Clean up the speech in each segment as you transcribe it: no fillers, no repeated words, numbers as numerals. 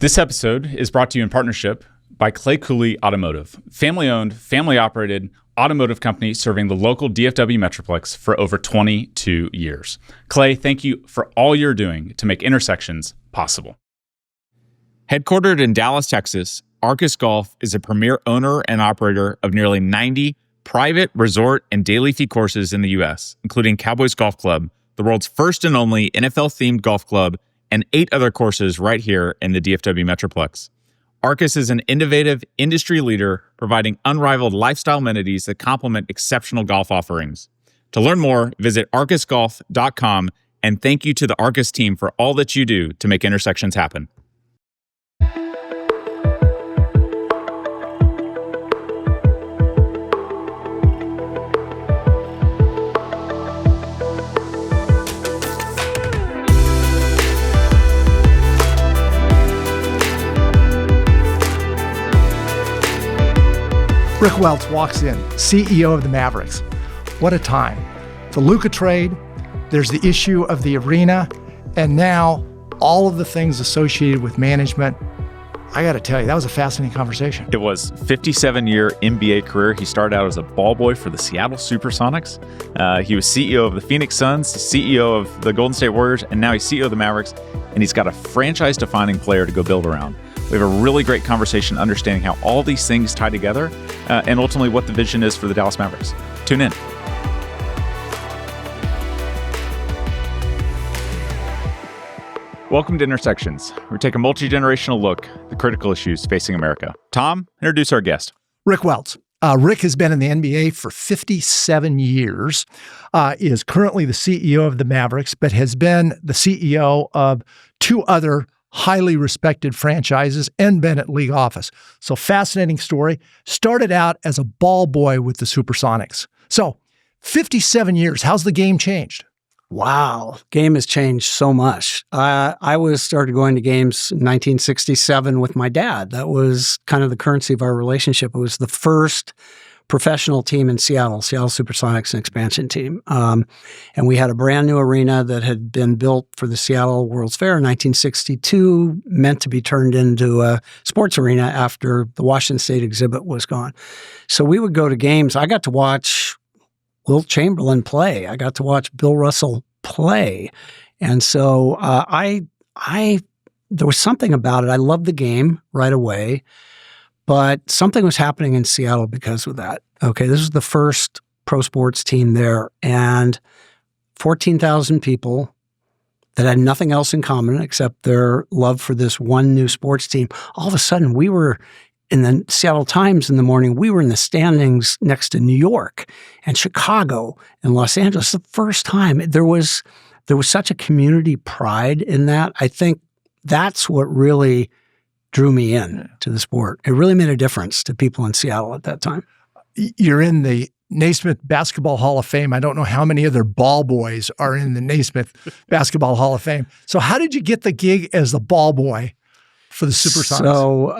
This episode is brought to you in partnership by Clay Cooley Automotive, family-owned, family-operated automotive company serving the local DFW Metroplex for over 22 years. Clay, thank you for all you're doing to make intersections possible. Headquartered in Dallas, Texas, Arcus Golf is a premier owner and operator of nearly 90 private, resort, and daily fee courses in the U.S., including Cowboys Golf Club, the world's first and only NFL-themed golf club, and 8 other courses right here in the DFW Metroplex. Arcus is an innovative industry leader providing unrivaled lifestyle amenities that complement exceptional golf offerings. To learn more, visit arcusgolf.com, and thank you to the Arcus team for all that you do to make intersections happen. Rick Welts walks in, CEO of the Mavericks. What a time. The Luka trade, there's the issue of the arena, and now all of the things associated with management. I got to tell you, that was a fascinating conversation. It was 57-year NBA career. He started out as a ball boy for the Seattle SuperSonics. He was CEO of the Phoenix Suns, CEO of the Golden State Warriors, and now he's CEO of the Mavericks, and he's got a franchise-defining player to go build around. We have a really great conversation understanding how all these things tie together and ultimately what the vision is for the Dallas Mavericks. Tune in. Welcome to Intersections. We take a multi-generational look at the critical issues facing America. Tom, introduce our guest. Rick Welts. Rick has been in the NBA for 57 years, is currently the CEO of the Mavericks, but has been the CEO of 2 other highly respected franchises and been at league office. So fascinating story. Started out as a ball boy with the SuperSonics. So 57 years, how's the game changed? Wow. Game has changed so much. I started going to games in 1967 with my dad. That was kind of the currency of our relationship. It was the first professional team in Seattle SuperSonics, an expansion team. And we had a brand new arena that had been built for the Seattle World's Fair in 1962, meant to be turned into a sports arena after the Washington State exhibit was gone. So we would go to games. I got to watch Wilt Chamberlain play. I got to watch Bill Russell play. And so there was something about it. I loved the game right away. But something was happening in Seattle because of that. Okay, this was the first pro sports team there, and 14,000 people that had nothing else in common except their love for this one new sports team. All of a sudden, we were in the Seattle Times in the morning. We were in the standings next to New York and Chicago and Los Angeles. The first time there was such a community pride in that. I think that's what really drew me in to the sport. It really made a difference to people in Seattle at that time. You're in the Naismith Basketball Hall of Fame. I don't know how many other ball boys are in the Naismith Basketball Hall of Fame. So how did you get the gig as the ball boy for the SuperSonics? So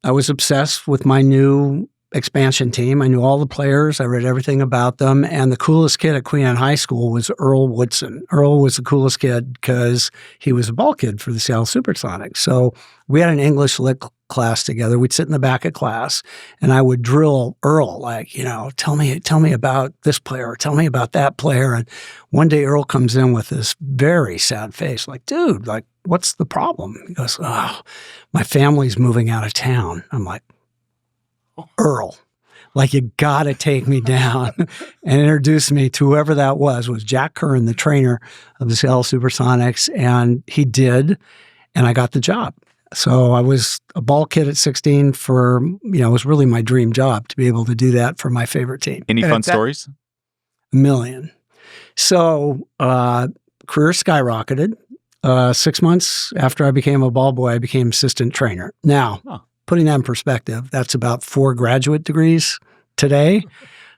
I was obsessed with my new expansion team. I knew all the players. I read everything about them. And the coolest kid at Queen Anne High School was Earl Woodson. Earl was the coolest kid because he was a ball kid for the Seattle SuperSonics. So we had an English lit class together. We'd sit in the back of class and I would drill Earl, like, tell me about this player, or tell me about that player. And one day Earl comes in with this very sad face, like, dude, like, what's the problem? He goes, oh, my family's moving out of town. I'm like, Earl, like, you got to take me down and introduce me to whoever that was Jack Curran, the trainer of the Seattle SuperSonics. And he did, and I got the job. So I was a ball kid at 16 for, it was really my dream job to be able to do that for my favorite team. Any fun stories? A million. So career skyrocketed. 6 months after I became a ball boy, I became assistant trainer. Now, putting that in perspective, that's about 4 graduate degrees today.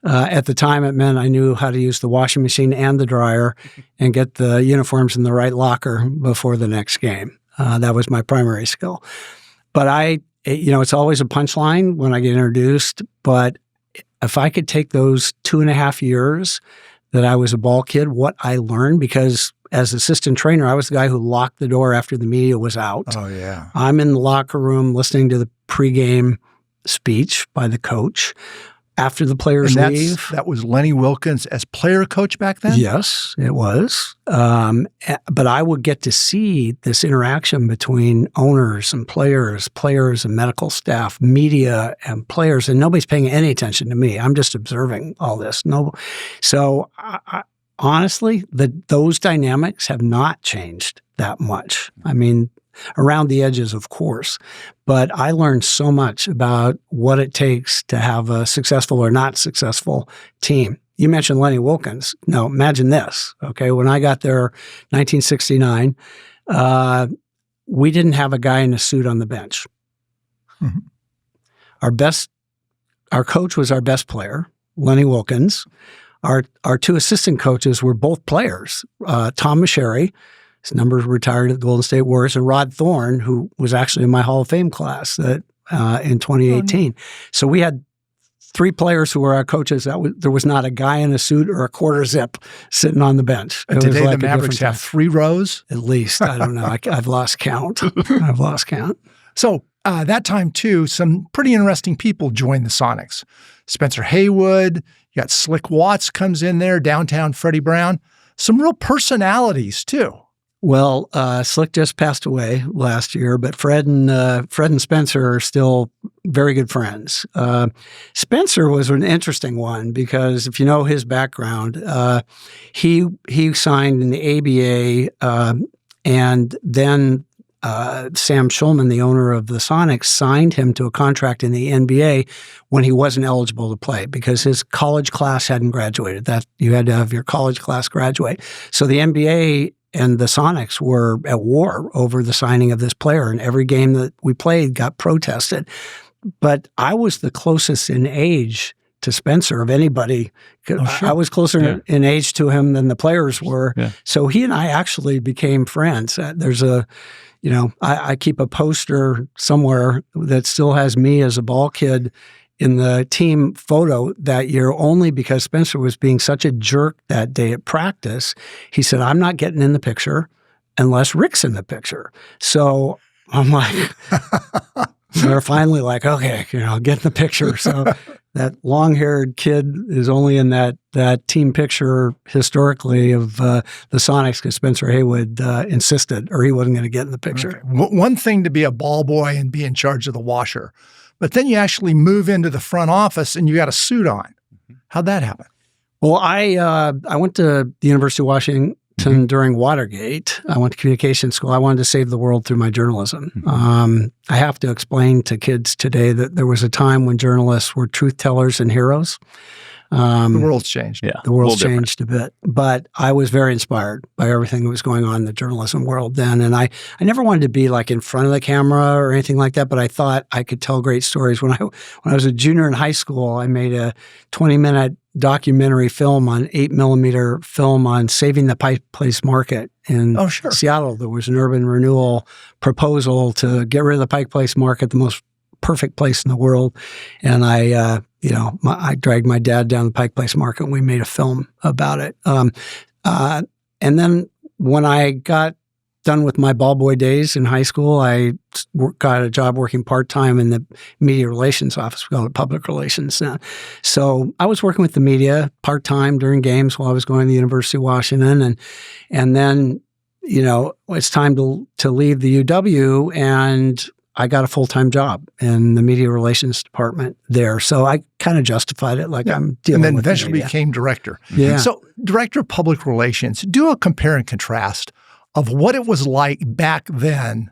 At the time, it meant I knew how to use the washing machine and the dryer and get the uniforms in the right locker before the next game. That was my primary skill. But it's always a punchline when I get introduced. But if I could take those 2.5 years that I was a ball kid, what I learned, because as assistant trainer, I was the guy who locked the door after the media was out. Oh, yeah. I'm in the locker room listening to the pregame speech by the coach after the players leave. That was Lenny Wilkens as player coach back then? Yes, it was. But I would get to see this interaction between owners and players and medical staff, media and players, and nobody's paying any attention to me. I'm just observing all this. So honestly, those dynamics have not changed that much. I mean, around the edges, of course, but I learned so much about what it takes to have a successful or not successful team. You mentioned Lenny Wilkens. Now, imagine this, okay? When I got there 1969, we didn't have a guy in a suit on the bench. Mm-hmm. Our coach was our best player, Lenny Wilkens. Our two assistant coaches were both players, Tom Meschery, his numbers retired at the Golden State Warriors, and Rod Thorne, who was actually in my Hall of Fame class in 2018. So we had three players who were our coaches. There was not a guy in a suit or a quarter zip sitting on the bench. Today the Mavericks have 3 rows? At least. I don't know. I've lost count. So that time, too, some pretty interesting people joined the Sonics. Spencer Haywood, you got Slick Watts comes in there, downtown Freddie Brown. Some real personalities, too. Well, Slick just passed away last year, but Fred and Spencer are still very good friends. Spencer was an interesting one because if you know his background, he signed in the ABA, and then Sam Schulman, the owner of the Sonics, signed him to a contract in the NBA when he wasn't eligible to play because his college class hadn't graduated. That you had to have your college class graduate. So the NBA and the Sonics were at war over the signing of this player, and every game that we played got protested. But I was the closest in age to Spencer of anybody. Oh, sure. I was closer in age to him than the players were. Yeah. So he and I actually became friends. There's I keep a poster somewhere that still has me as a ball kid in the team photo that year only because Spencer was being such a jerk that day at practice. He said, I'm not getting in the picture unless Rick's in the picture. So I'm like, they're finally like, okay, get in the picture. So that long-haired kid is only in that team picture historically of the Sonics because Spencer Haywood insisted or he wasn't going to get in the picture. Okay. One thing to be a ball boy and be in charge of the washer, but then you actually move into the front office and you got a suit on. How'd that happen? Well, I went to the University of Washington during Watergate. I went to communication school. I wanted to save the world through my journalism. I have to explain to kids today that there was a time when journalists were truth tellers and heroes. The world's changed. Yeah, the world's changed a bit. But I was very inspired by everything that was going on in the journalism world then. And I never wanted to be like in front of the camera or anything like that, but I thought I could tell great stories. When I was a junior in high school, I made a 20-minute documentary film on 8mm film on saving the Pike Place Market in Seattle. There was an urban renewal proposal to get rid of the Pike Place Market, the most perfect place in the world. And I dragged my dad down the Pike Place Market and we made a film about it. And then when I got done with my ball boy days in high school, I got a job working part-time in the media relations office. We call it public relations now. So I was working with the media part-time during games while I was going to the University of Washington. And then, it's time to leave the UW, and I got a full-time job in the media relations department there. So I kind of justified it like I'm dealing with and then eventually became director. Yeah. So director of public relations, do a compare and contrast of what it was like back then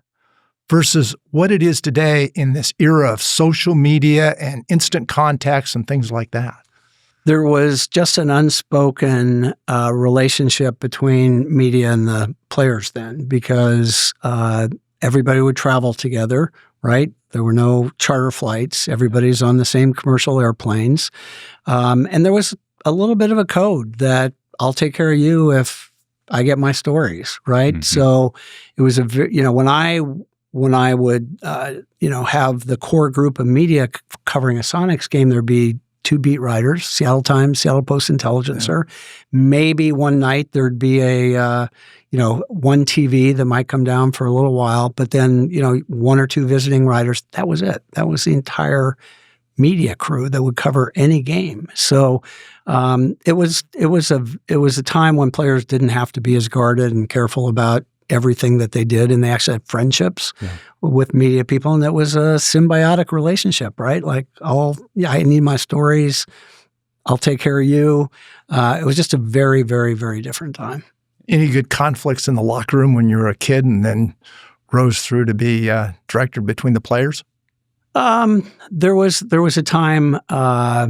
versus what it is today in this era of social media and instant contacts and things like that. There was just an unspoken relationship between media and the players then because everybody would travel together, right? There were no charter flights. Everybody's on the same commercial airplanes. And there was a little bit of a code that I'll take care of you if I get my stories, right? Mm-hmm. So it was when I would have the core group of media covering a Sonics game, there'd be 2 beat writers, Seattle Times, Seattle Post-Intelligencer. Yeah. Maybe one night there'd be a, one TV that might come down for a little while, but then, 1 or 2 visiting writers. That was it. That was the entire media crew that would cover any game. So it was a time when players didn't have to be as guarded and careful about everything that they did, and they actually had friendships with media people, and it was a symbiotic relationship, right? Like, I need my stories, I'll take care of you. It was just a very, very, very different time. Any good conflicts in the locker room when you were a kid and then rose through to be director between the players? There was a time, a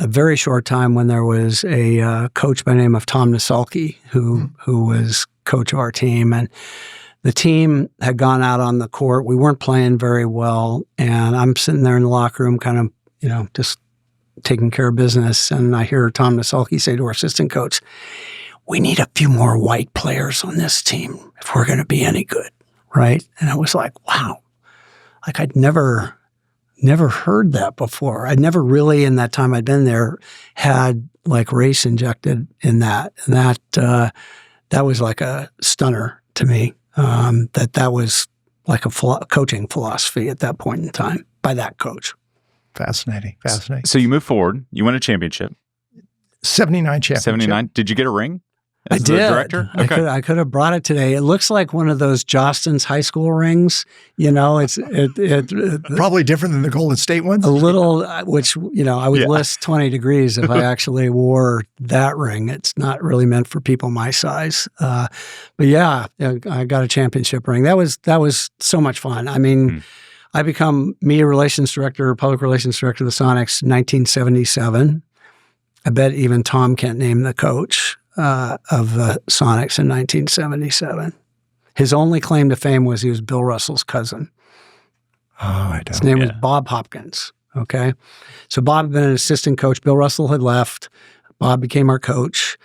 very short time, when there was a coach by the name of Tom Nasalki who was coach of our team, and the team had gone out on the court. We weren't playing very well, and I'm sitting there in the locker room, kind of, just taking care of business, and I hear Tom Nasalki say to our assistant coach, "We need a few more white players on this team if we're going to be any good," right? And I was like, wow, like I'd never heard that before. I'd never really, in that time I'd been there, had like race injected in that. And that was like a stunner to me, that was like a coaching philosophy at that point in time by that coach. Fascinating. So you move forward. You win a championship. 79 championship. 79. Did you get a ring? I did. Director? Okay. I could have brought it today. It looks like one of those Jostens high school rings. It's probably different than the Golden State ones. A little, which I would list 20 degrees if I actually wore that ring. It's not really meant for people my size. But yeah, I got a championship ring. That was so much fun. I mean, I become media relations director, public relations director of the Sonics in 1977. I bet even Tom can't name the coach of the Sonics in 1977. His only claim to fame was he was Bill Russell's cousin. Oh, I don't. His name was Bob Hopkins. Okay. So Bob had been an assistant coach. Bill Russell had left. Bob became our coach.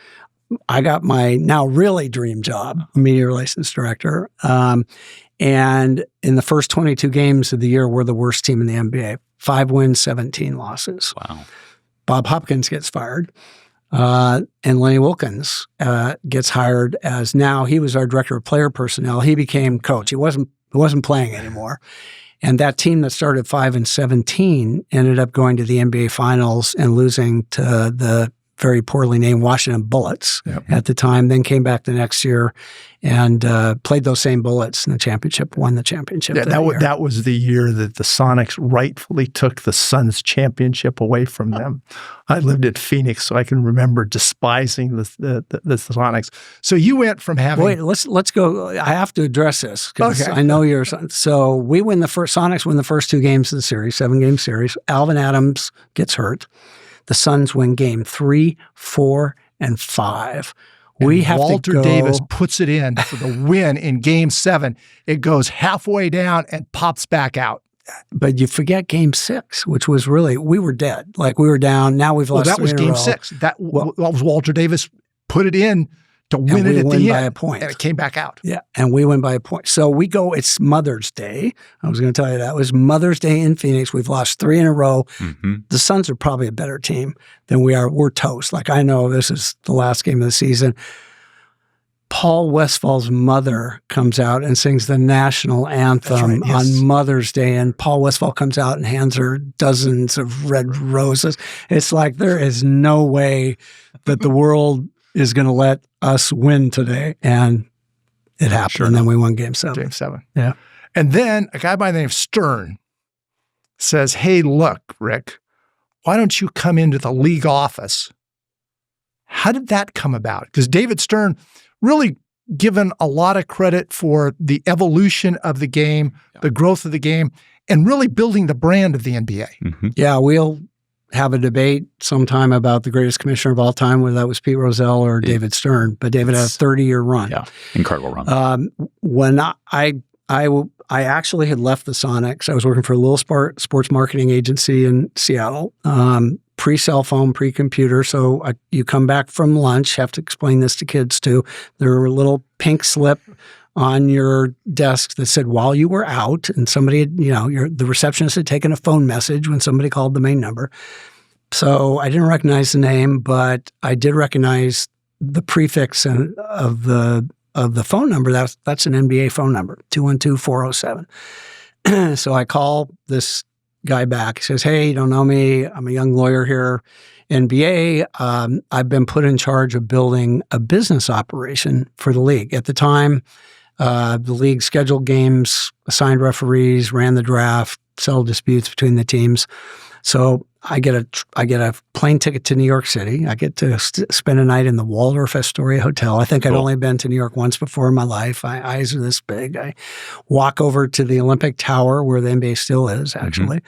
I got my now really dream job, media relations director. And in the first 22 games of the year, we're the worst team in the NBA. 5 wins, 17 losses. Wow. Bob Hopkins gets fired. And Lenny Wilkins gets hired as, now he was our director of player personnel. He became coach. He wasn't playing anymore. And that team that started 5-17 ended up going to the NBA Finals and losing to the very poorly named Washington Bullets at the time, then came back the next year and played those same Bullets in the championship, won the championship. Yeah, that was the year that the Sonics rightfully took the Suns championship away from them. I lived at Phoenix, so I can remember despising the Sonics. So you went from having... Wait, let's go. I have to address this because I know you're... So we win Sonics win the first 2 games of the series, 7-game series. Alvin Adams gets hurt. The Suns win game 3, 4, and 5. Walter Davis puts it in for the win in game 7. It goes halfway down and pops back out. But you forget game 6, which was really, we were dead. Like we were down. Now we've lost 3 in a row. That was game 6. That was Walter Davis put it in to win it at the end. By a point. And it came back out. Yeah, and we win by a point. So we go, it's Mother's Day. I was going to tell you that. It was Mother's Day in Phoenix. We've lost 3 in a row. Mm-hmm. The Suns are probably a better team than we are. We're toast. Like I know this is the last game of the season. Paul Westphal's mother comes out and sings the national anthem on Mother's Day, and Paul Westphal comes out and hands her dozens of red roses. It's like there is no way that the world is going to let us win today. And it happened. Sure. And then we won game 7. Game 7. Yeah. And then a guy by the name of Stern says, "Hey, look, Rick, why don't you come into the league office?" How did that come about? Because David Stern really given a lot of credit for the evolution of the game, the growth of the game, and really building the brand of the NBA. Mm-hmm. Yeah, we'll have a debate sometime about the greatest commissioner of all time, whether that was Pete Rozelle or David Stern. But David had a 30-year run. Yeah, incredible run. When I actually had left the Sonics, I was working for a little sports marketing agency in Seattle, pre-cell phone, pre-computer. So you come back from lunch, have to explain this to kids too. There were a little pink slip on your desk that said while you were out, and somebody had, the receptionist had taken a phone message when somebody called the main number. So I didn't recognize the name, but I did recognize the prefix of the phone number. That's an NBA phone number, 212-407. So I call this guy back. He says, "Hey, you don't know me. I'm a young lawyer here, NBA. I've been put in charge of building a business operation for the league." At the time, the league scheduled games, assigned referees, ran the draft, settled disputes between the teams. So I get a plane ticket to New York City. I get to spend a night in the Waldorf Astoria Hotel. I think I'd only been to New York once before in my life. My eyes are this big. I walk over to the Olympic Tower, where the NBA still is, actually,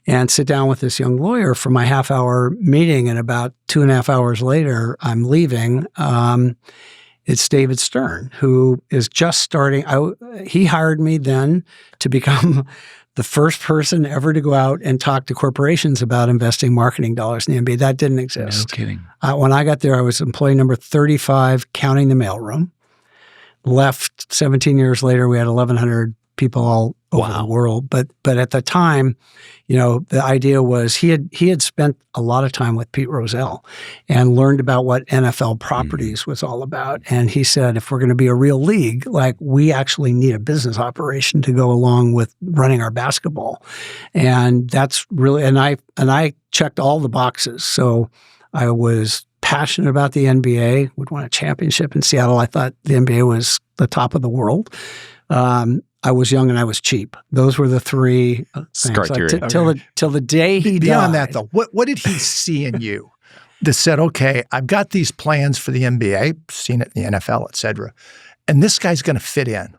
and sit down with this young lawyer for my half-hour meeting. And about 2.5 hours later, I'm leaving. It's David Stern, who is just starting. He hired me then to become the first person ever to go out and talk to corporations about investing marketing dollars in the NBA. That didn't exist. No kidding. When I got there, I was employee number 35, counting the mailroom. Left 17 years later, we had 1,100 people all over the world. But at the time, the idea was he had spent a lot of time with Pete Rozelle and learned about what NFL properties was all about. And he said, if we're going to be a real league, we actually need a business operation to go along with running our basketball. And that's really, and I checked all the boxes. So I was passionate about the NBA, would win a championship in Seattle. I thought the NBA was the top of the world. I was young and I was cheap. Those were the three criteria. Till the day he died. Beyond that, though, what did he see in you that said, okay, I've got these plans for the NBA, seen it in the NFL, et cetera, and this guy's going to fit in?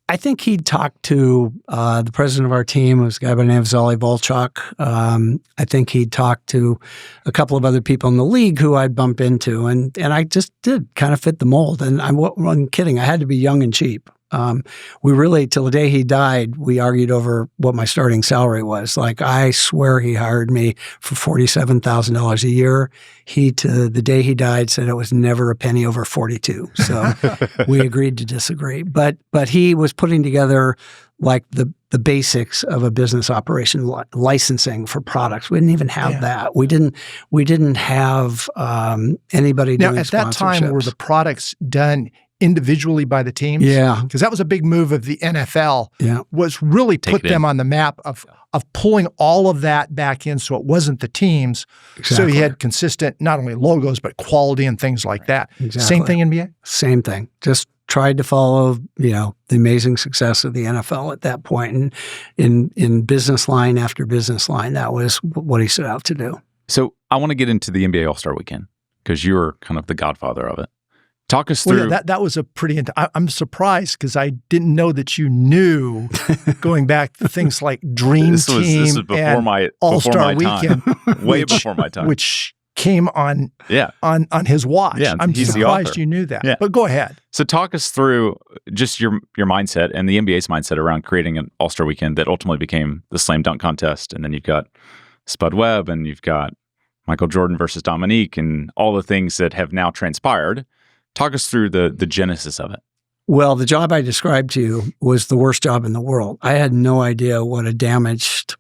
I think he'd talked to the president of our team, who was a guy by the name of Zolly Volchok. I think he'd talked to a couple of other people in the league who I'd bump into, and I just did kind of fit the mold. And I wasn't kidding. I had to be young and cheap. We really, till the day he died, we argued over what my starting salary was. I swear he hired me for $47,000 a year. He, to the day he died, said it was never a penny over 42. So we agreed to disagree. But he was putting together the basics of a business operation, licensing for products. We didn't even have that. We didn't have anybody doing sponsorships. Now, at that time, were the products done individually by the teams? Yeah. Because that was a big move of the NFL, was really put them on the map of pulling all of that back in so it wasn't the teams. Exactly. So you had consistent, not only logos, but quality and things like that. Exactly. Same thing NBA? Same thing. Just tried to follow, the amazing success of the NFL at that point. And in business line after business line, that was what he set out to do. So I want to get into the NBA All-Star Weekend because you're kind of the godfather of it. Talk us through. Well, that was a pretty. I'm surprised because I didn't know that you knew going back to things like Dream Team this was before and All-Star Weekend, way before my time, which came on his watch. Yeah, I'm surprised you knew that. Yeah. But go ahead. So talk us through just your mindset and the NBA's mindset around creating an All-Star Weekend that ultimately became the slam dunk contest, and then you've got Spud Webb and you've got Michael Jordan versus Dominique and all the things that have now transpired. Talk us through the genesis of it. Well, the job I described to you was the worst job in the world. I had no idea what a damaged,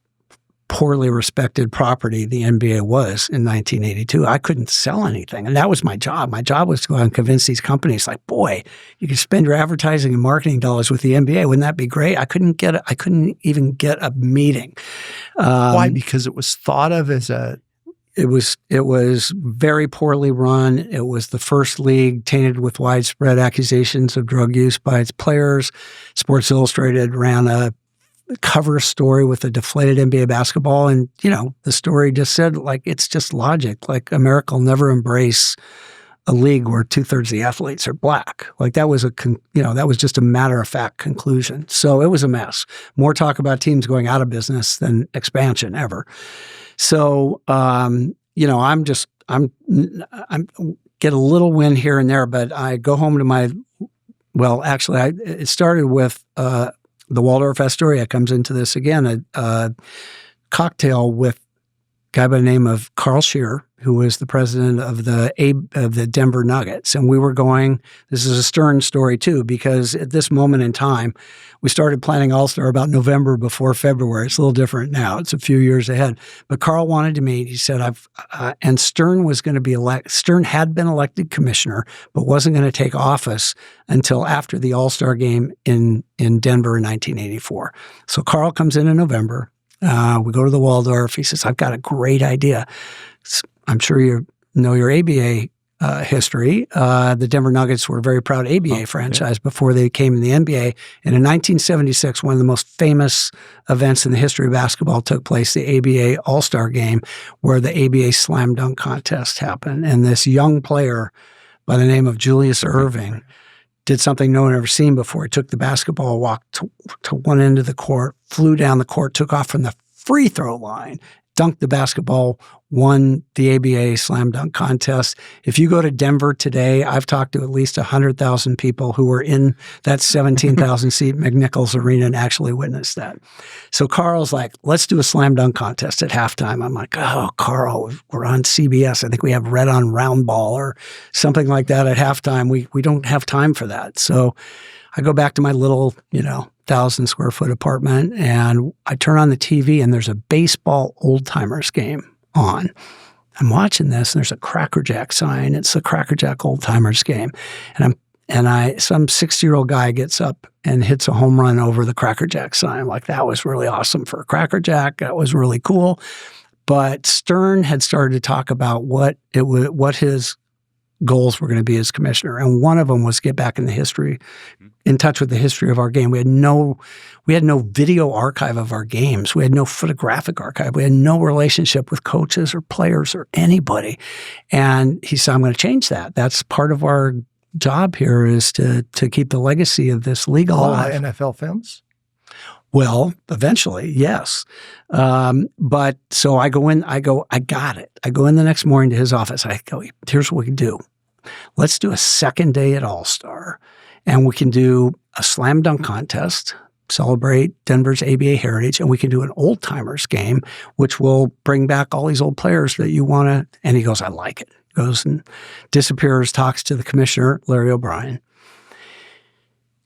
poorly respected property the NBA was in 1982. I couldn't sell anything, and that was my job. My job was to go out and convince these companies, boy, you can spend your advertising and marketing dollars with the NBA. Wouldn't that be great? I couldn't even get a meeting. Why? Because it was thought of as a... It was very poorly run. It was the first league tainted with widespread accusations of drug use by its players. Sports Illustrated ran a cover story with a deflated NBA basketball, and the story just said it's just logic. America will never embrace a league where 2/3 of the athletes are black. That was that was just a matter of fact conclusion. So it was a mess. More talk about teams going out of business than expansion ever. So, I'm get a little win here and there, but I go home to it started with the Waldorf Astoria comes into this again, a cocktail with a guy by the name of Carl Shearer, who was the president of the Denver Nuggets. And we were going, this is a Stern story too, because at this moment in time, we started planning All-Star about November before February. It's a little different now. It's a few years ahead. But Carl wanted to meet. He said, and Stern was going to be Stern had been elected commissioner, but wasn't going to take office until after the All-Star game in Denver in 1984. So Carl comes in November. We go to the Waldorf. He says, I've got a great idea. I'm sure you know your ABA history. The Denver Nuggets were a very proud ABA franchise before they came in the NBA. And in 1976, one of the most famous events in the history of basketball took place, the ABA All-Star Game, where the ABA Slam Dunk Contest happened. And this young player by the name of Julius Erving did something no one had ever seen before. He took the basketball, walked to one end of the court, flew down the court, took off from the free throw line, dunked the basketball, won the ABA Slam Dunk Contest. If you go to Denver today, I've talked to at least 100,000 people who were in that 17,000-seat McNichols Arena and actually witnessed that. So Carl's like, let's do a Slam Dunk Contest at halftime. I'm like, oh, Carl, we're on CBS. I think we have Red on Round Ball or something like that at halftime. We don't have time for that. So I go back to my little, 1,000-square-foot apartment, and I turn on the TV, and there's a baseball old-timers game on. I'm watching this, and there's a Cracker Jack sign. It's the Cracker Jack old-timers game. And some 60-year-old guy gets up and hits a home run over the Cracker Jack sign. I'm like, that was really awesome for a Cracker Jack. That was really cool. But Stern had started to talk about what his goals were going to be as commissioner. And one of them was get back in touch with the history of our game. We had no video archive of our games. We had no photographic archive. We had no relationship with coaches or players or anybody. And he said, I'm going to change that. That's part of our job here, is to keep the legacy of this league alive. All NFL films? Well, eventually, yes. But so I go in, I got it. I go in the next morning to his office. I go, here's what we can do. Let's do a second day at All-Star, and we can do a slam dunk contest, celebrate Denver's ABA heritage, and we can do an old-timers game, which will bring back all these old players that you want to. And he goes, I like it. Goes and disappears, talks to the commissioner, Larry O'Brien.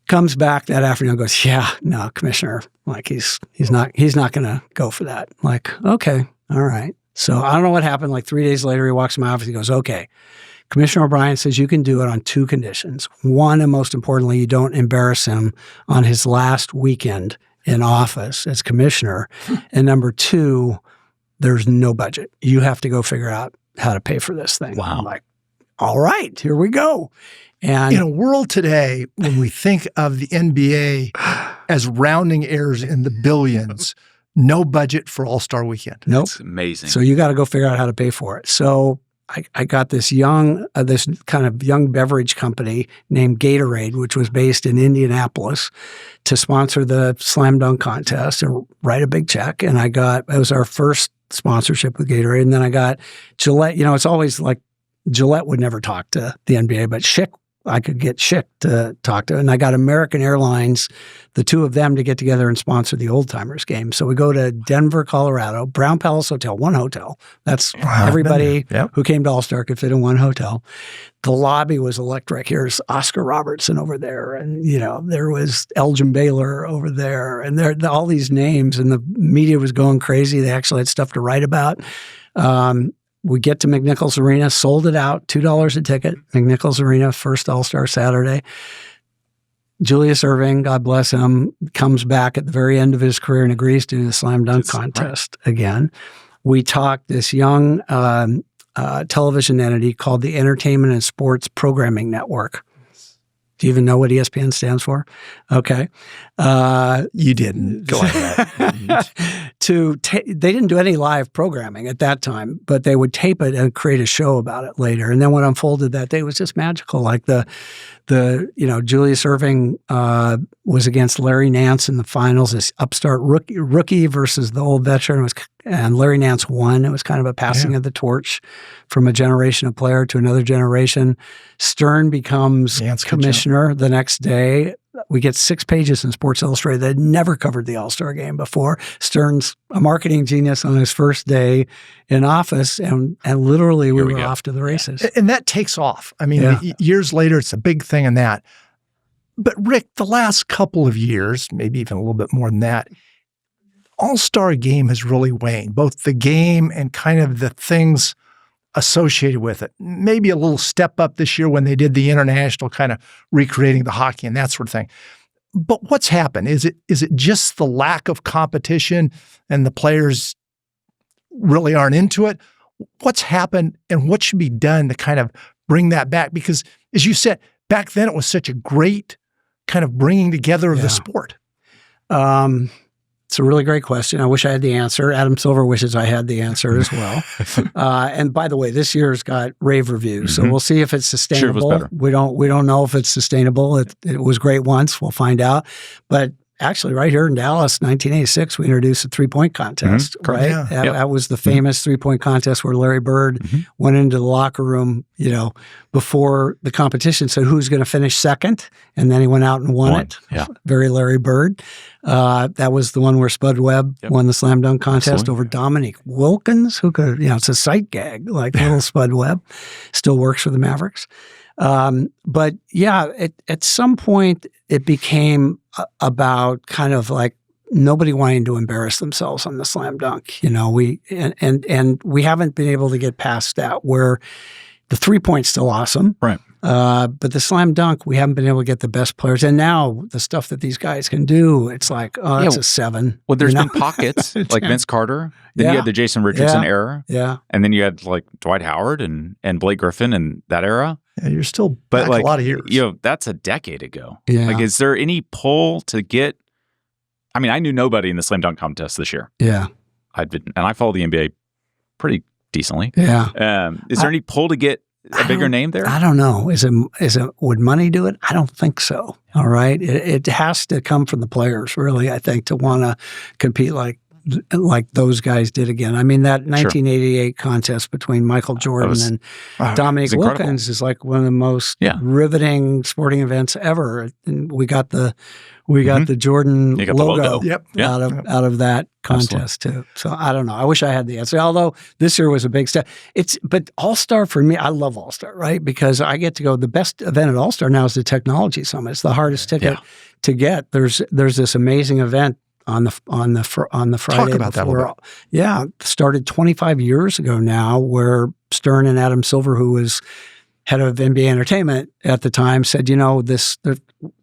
Comes back that afternoon and goes, yeah, no, Commissioner, like he's not going to go for that. I'm like, okay, all right. So I don't know what happened. Like 3 days later, he walks in my office. He goes, okay, Commissioner O'Brien says you can do it on two conditions. One, and most importantly, you don't embarrass him on his last weekend in office as commissioner. And number two, there's no budget. You have to go figure out how to pay for this thing. Wow. I'm like, all right, here we go. And in a world today, when we think of the NBA as rounding errors in the billions, no budget for All-Star Weekend. Nope. That's amazing. So you got to go figure out how to pay for it. So I got this this kind of young beverage company named Gatorade, which was based in Indianapolis, to sponsor the slam dunk contest and write a big check. And it was our first sponsorship with Gatorade. And then I got Gillette. It's always like Gillette would never talk to the NBA, but I could get Schick to talk to. And I got American Airlines, the two of them, to get together and sponsor the old-timers game. So we go to Denver, Colorado, Brown Palace Hotel, one hotel. That's everybody who came to All-Star could fit in one hotel. The lobby was electric. Here's Oscar Robertson over there. And, there was Elgin Baylor over there. And there all these names. And the media was going crazy. They actually had stuff to write about. We get to McNichols Arena, sold it out, $2 a ticket, McNichols Arena, first All-Star Saturday. Julius Erving, God bless him, comes back at the very end of his career and agrees to do the slam dunk contest again. We talked this young television entity called the Entertainment and Sports Programming Network. Do you even know what ESPN stands for? Okay. You didn't. Go ahead. They didn't do any live programming at that time, but they would tape it and create a show about it later. And then what unfolded that day was just magical. Like Julius Erving was against Larry Nance in the finals, this upstart rookie versus the old veteran. And Larry Nance won. It was kind of a passing of the torch from a generation of player to another generation. Stern becomes commissioner the next day. we get 6 pages in Sports Illustrated that had never covered the All-Star game before. Stern's a marketing genius on his first day in office, and literally we were off to the races. And that takes off. I mean, years later, it's a big thing in that. But Rick, the last couple of years, maybe even a little bit more than that, All-Star game has really waned, both the game and kind of the things associated with it. Maybe a little step up this year when they did the international kind of recreating the hockey and that sort of thing. But what's happened? Is it just the lack of competition and the players really aren't into it? What's happened and what should be done to kind of bring that back? Because as you said, back then it was such a great kind of bringing together of the sport. It's a really great question. I wish I had the answer. Adam Silver wishes I had the answer as well. And by the way, this year's got rave reviews, so we'll see if it's sustainable. Sure, it was better. We don't know if it's sustainable. It was great once. We'll find out. But actually, right here in Dallas, 1986, we introduced a 3-point contest. Right, that was the famous 3-point contest where Larry Bird went into the locker room, before the competition, said who's going to finish second, and then he went out and won it. Yeah. Very Larry Bird. That was the one where Spud Webb won the slam dunk contest over Dominique Wilkins, who could, it's a sight gag, like little Spud Webb. Still works for the Mavericks. But at some point it became about kind of like nobody wanting to embarrass themselves on the slam dunk. We haven't been able to get past that, where the 3-point's still awesome. Right. But the slam dunk, we haven't been able to get the best players. And now the stuff that these guys can do, it's like, it's a 7. Well, there's been pockets like Vince Carter. Then you had the Jason Richardson era. Yeah. And then you had like Dwight Howard and Blake Griffin and that era. Yeah, you're still back a lot of years. That's a decade ago. Yeah. Like, is there any pull to get? I mean, I knew nobody in the slam dunk contest this year. Yeah. I follow the NBA pretty decently. Yeah. Is there any pull to get a bigger name there? I don't know. Would money do it? I don't think so. All right. It has to come from the players, really, I think, to want to compete like those guys did again. I mean, that 1988 contest between Michael Jordan and Dominique Wilkins is like one of the most riveting sporting events ever. And we got the Jordan logo out of that contest too. So I don't know. I wish I had the answer. Although this year was a big step. But All-Star for me, I love All-Star, right? Because I get to go. The best event at All-Star now is the Technology Summit. It's the hardest ticket to get. There's this amazing event on the Friday. Talk about that a little bit. Yeah, started 25 years ago now, where Stern and Adam Silver, who was head of NBA Entertainment at the time, said, the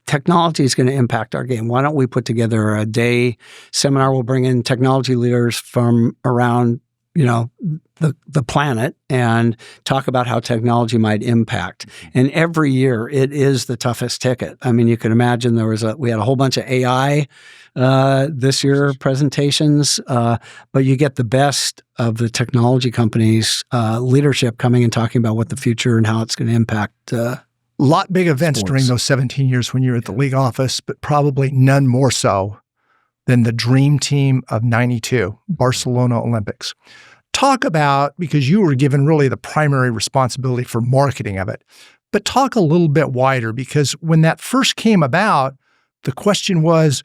technology is going to impact our game. Why don't we put together a day seminar? We'll bring in technology leaders from around the planet and talk about how technology might impact. And every year it is the toughest ticket. I mean, you can imagine we had a whole bunch of AI this year presentations, but you get the best of the technology companies' leadership coming and talking about what the future and how it's going to impact. A lot big events during those 17 years when you were at the league office, but probably none more so than the dream team of 92, Barcelona Olympics. Talk about, because you were given really the primary responsibility for marketing of it, but talk a little bit wider, because when that first came about, the question was,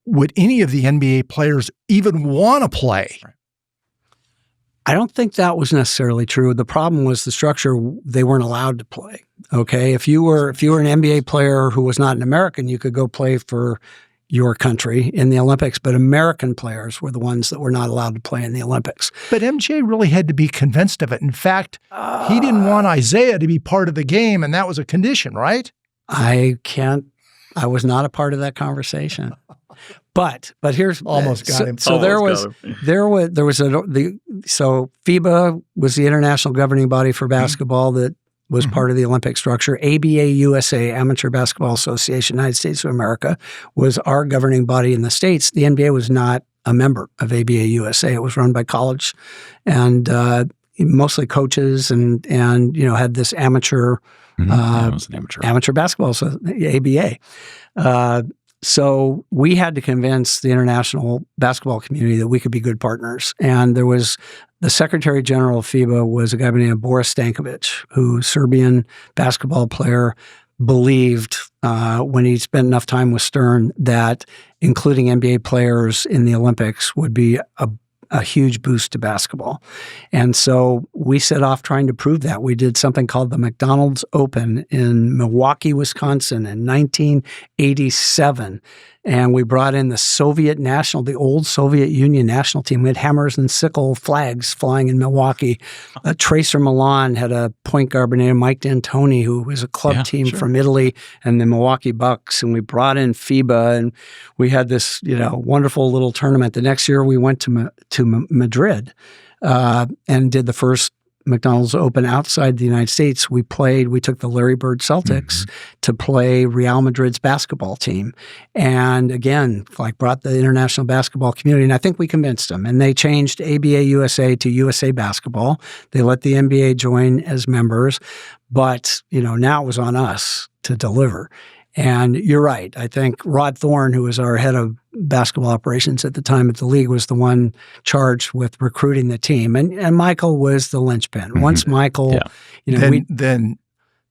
would any of the NBA players even want to play? I don't think that was necessarily true. The problem was the structure. They weren't allowed to play. Okay. If you were an NBA player who was not an American, you could go play for your country in the Olympics, but American players were the ones that were not allowed to play in the Olympics. But MJ really had to be convinced of it. In fact, he didn't want Isaiah to be part of the game, and that was a condition, right? I was not a part of that conversation. But here's almost got him. So there was FIBA was the international governing body for basketball that was part of the Olympic structure. ABA USA, Amateur Basketball Association, United States of America, was our governing body in the States. The NBA was not a member of ABA USA. It was run by college and mostly coaches and had this amateur amateur basketball, so ABA. So we had to convince the international basketball community that we could be good partners. And there was the Secretary General of FIBA was a guy by the name of Boris Stankovic, who's Serbian basketball player. believed when he spent enough time with Stern that including NBA players in the Olympics would be a huge boost to basketball. And so we set off trying to prove that. We did something called the McDonald's Open in Milwaukee, Wisconsin in 1987. And we brought in the old Soviet Union national team. We had hammers and sickle flags flying in Milwaukee. Tracer Milan had a point guard named Mike D'Antoni, who was a club team from Italy, and the Milwaukee Bucks. And we brought in FIBA, and we had this, wonderful little tournament. The next year we went to Madrid and did the first McDonald's Open outside the United States. We took the Larry Bird Celtics to play Real Madrid's basketball team. And again, brought the international basketball community. And I think we convinced them. And they changed ABA USA to USA Basketball. They let the NBA join as members. But, now it was on us to deliver. And you're right. I think Rod Thorne, who was our head of basketball operations at the time at the league, was the one charged with recruiting the team. And Michael was the linchpin. Once Michael, then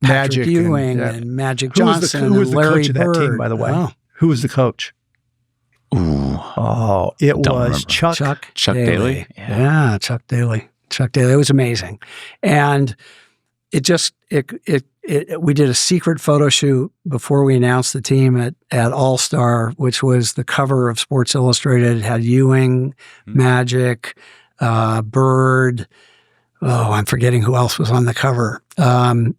Magic Ewing and Magic Johnson who was and the Larry coach of Bird. that team, by the way? Oh. Who was the coach? It was Chuck Daly. Yeah, Chuck Daly. It was amazing. And we did a secret photo shoot before we announced the team at All-Star, which was the cover of Sports Illustrated. It had Ewing, Magic, Bird. Oh, I'm forgetting who else was on the cover. And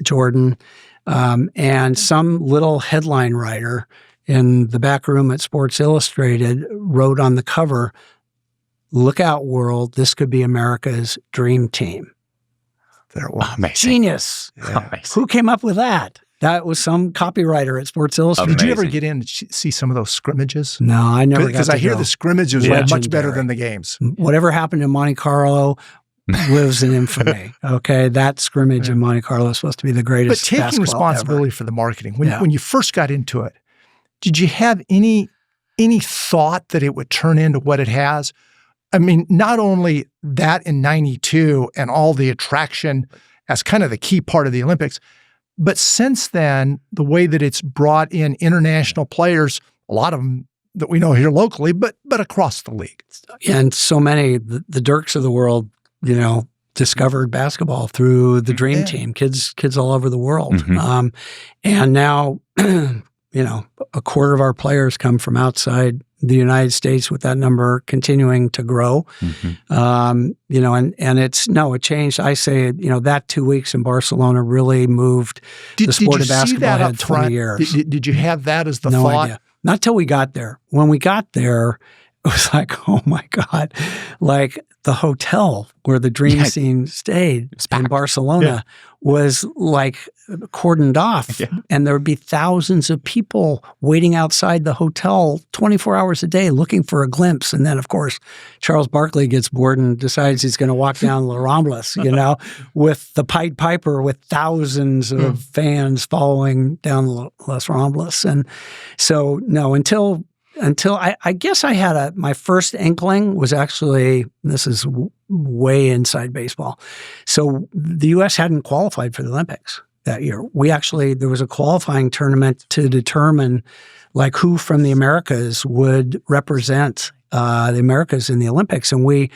Jordan, and some little headline writer in the back room at Sports Illustrated wrote on the cover, "Look out, world, this could be America's dream team." There it was. Amazing. Genius. Yeah. Amazing. Who came up with that? That was some copywriter at Sports Illustrated. Did you ever get in and see some of those scrimmages? No, I never got to go. Because I hear the scrimmages were much better than the games. Whatever happened in Monte Carlo lives in infamy. Okay, that scrimmage in Monte Carlo is supposed to be the greatest. But taking responsibility ever for the marketing, when you first got into it, did you have any thought that it would turn into what it has? I mean, not only that in 92 and all the attraction as kind of the key part of the Olympics, but since then, the way that it's brought in international players, a lot of them that we know here locally, but across the league. And so many, the Dirks of the world, discovered basketball through the Dream Team, kids all over the world. And now, a quarter of our players come from outside the United States, with that number continuing to grow. And it changed. I say, that 2 weeks in Barcelona really moved the sport of basketball ahead 20 years. Did you have that as the no thought? Idea. Not till we got there. When we got there, it was like, oh my God, like the hotel where the Dream Team stayed in Barcelona was like cordoned off. And there would be thousands of people waiting outside the hotel 24 hours a day looking for a glimpse. And then, of course, Charles Barkley gets bored and decides he's going to walk down La Ramblas, with the Pied Piper with thousands of fans following down Las Ramblas. And so, no, until I guess I had my first inkling was actually, this is way inside baseball. So the U.S. hadn't qualified for the Olympics that year. There was a qualifying tournament to determine who from the Americas would represent the Americas in the Olympics. And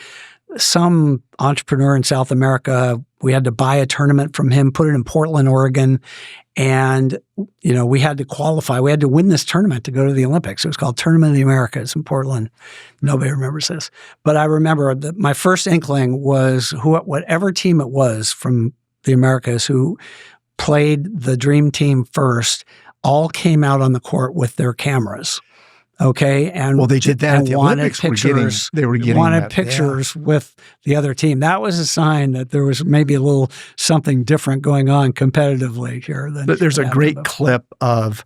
some entrepreneur in South America, we had to buy a tournament from him, put it in Portland, Oregon. And, we had to qualify. We had to win this tournament to go to the Olympics. It was called Tournament of the Americas in Portland. Nobody remembers this. But I remember that my first inkling was whatever team it was from the Americas who played the Dream Team first all came out on the court with their cameras. Okay, and they did that at the Olympics. They wanted pictures with the other team. That was a sign that there was maybe a little something different going on competitively here. But there's a great clip of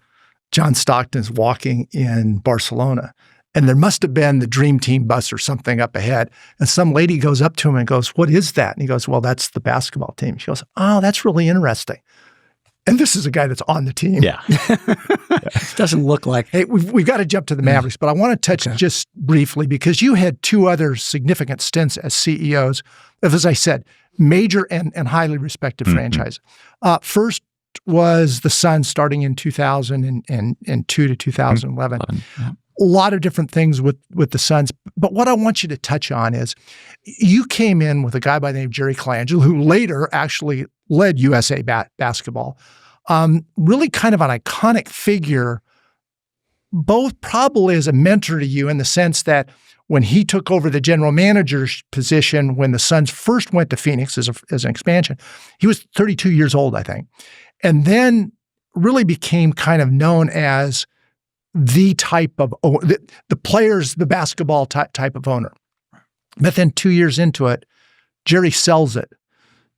John Stockton's walking in Barcelona, and there must have been the Dream Team bus or something up ahead. And some lady goes up to him and goes, "What is that?" And he goes, "Well, that's the basketball team." She goes, "Oh, that's really interesting." And this is a guy that's on the team. Yeah. Doesn't look like. Hey, we've got to jump to the Mavericks, but I want to touch just briefly because you had two other significant stints as CEOs of, as I said, major and highly respected franchises. First was the Suns starting in 2002 to 2011. Yeah. A lot of different things with the Suns. But what I want you to touch on is you came in with a guy by the name of Jerry Colangelo, who later actually led USA basketball. Really kind of an iconic figure, both probably as a mentor to you in the sense that when he took over the general manager's position, when the Suns first went to Phoenix as an expansion, he was 32 years old, I think. And then really became kind of known as the type of the players, the basketball type of owner. But then 2 years into it, Jerry sells it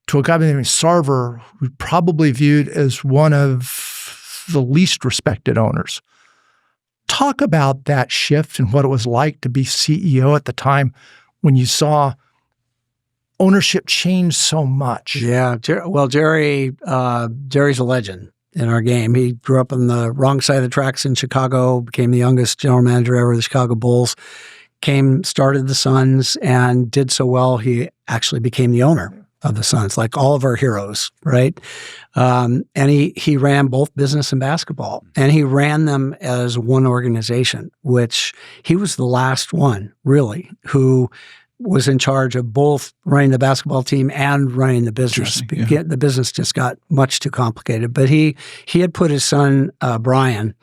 to a guy by the name of Sarver, who's probably viewed as one of the least respected owners. Talk about that shift and what it was like to be CEO at the time when you saw ownership change so much. Yeah. Well, Jerry's a legend in our game. He grew up on the wrong side of the tracks in Chicago, became the youngest general manager ever of the Chicago Bulls, started the Suns, and did so well, he actually became the owner of the Suns, like all of our heroes, right? And he ran both business and basketball, and he ran them as one organization, which he was the last one, really, who was in charge of both running the basketball team and running the business. Yeah. The business just got much too complicated. But he had put his son, Brian,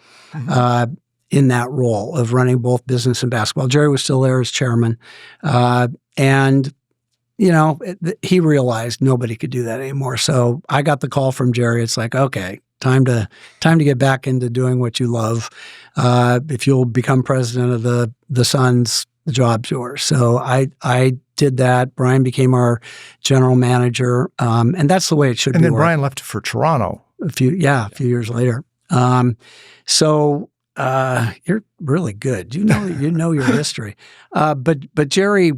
in that role of running both business and basketball. Jerry was still there as chairman. And, he realized nobody could do that anymore. So I got the call from Jerry. It's like, okay, time to get back into doing what you love. If you'll become president of the Suns, the job's yours. So I did that. Brian became our general manager, and that's the way it should be. And then Brian left for Toronto. A few years later. So you're really good. You know your history. But Jerry,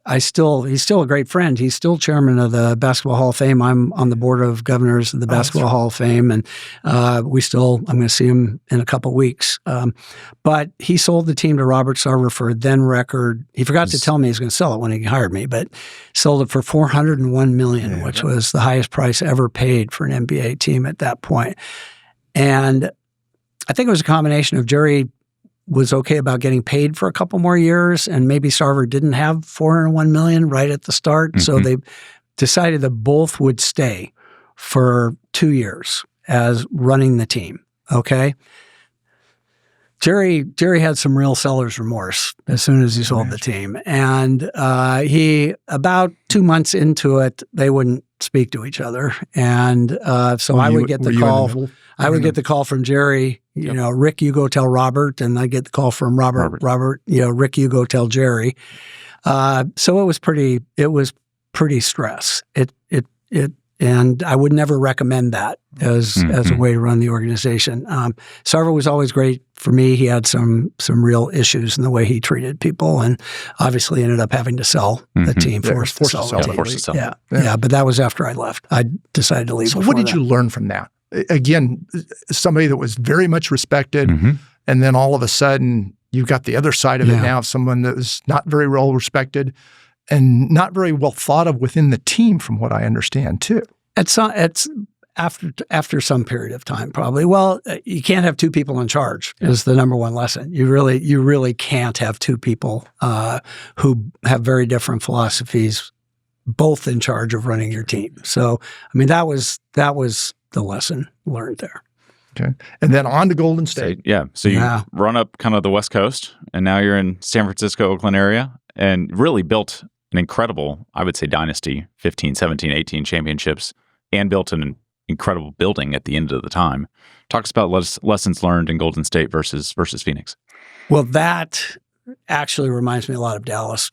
he's still a great friend. He's still chairman of the Basketball Hall of Fame. I'm on the board of governors of the Basketball Hall of Fame, and I'm going to see him in a couple weeks. But he sold the team to Robert Sarver for a then record. He forgot to tell me he's going to sell it when he hired me, but sold it for $401 million, which was the highest price ever paid for an NBA team at that point. And I think it was a combination of Jerry was okay about getting paid for a couple more years, and maybe Sarver didn't have $401 million right at the start. Mm-hmm. So they decided that both would stay for 2 years as running the team. Okay. Jerry had some real seller's remorse as soon as he sold the team. And he, about 2 months into it, they wouldn't speak to each other. And so I would get the call. I would get the call from Jerry, Rick, you go tell Robert. And I get the call from Robert, Rick, you go tell Jerry. So it was pretty stress. And I would never recommend that as a way to run the organization. Sarver was always great for me. He had some real issues in the way he treated people, and obviously ended up having to sell the team, forced to sell. Yeah. But that was after I left. I decided to leave. So what did you learn from that? Again, somebody that was very much respected, and then all of a sudden you've got the other side of it now, someone that was not very well respected and not very well thought of within the team, from what I understand, too. It's after some period of time, probably. Well, you can't have two people in charge is the number one lesson. You really can't have two people who have very different philosophies, both in charge of running your team. So, I mean, that was the lesson learned there. Okay. And then on to Golden State. So you run up kind of the West Coast, and now you're in San Francisco, Oakland area, and really built an incredible, I would say, dynasty, 15, 17, 18 championships, and built an incredible building at the end of the time. Talk us about lessons learned in Golden State versus Phoenix. Well, that actually reminds me a lot of Dallas.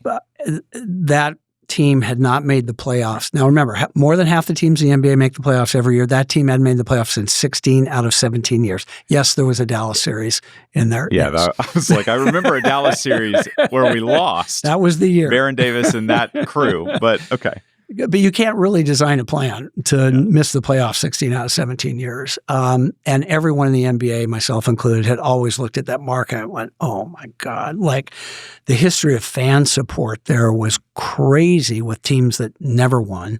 That team had not made the playoffs. Now, remember, more than half the teams in the NBA make the playoffs every year. That team hadn't made the playoffs in 16 out of 17 years. Yes, there was a Dallas series in there. Yeah, I was like, I remember a Dallas series where we lost. That was the year. Baron Davis and that crew, but okay. But you can't really design a plan to miss the playoffs 16 out of 17 years. And everyone in the NBA, myself included, had always looked at that mark and went, oh my God, like the history of fan support there was crazy with teams that never won.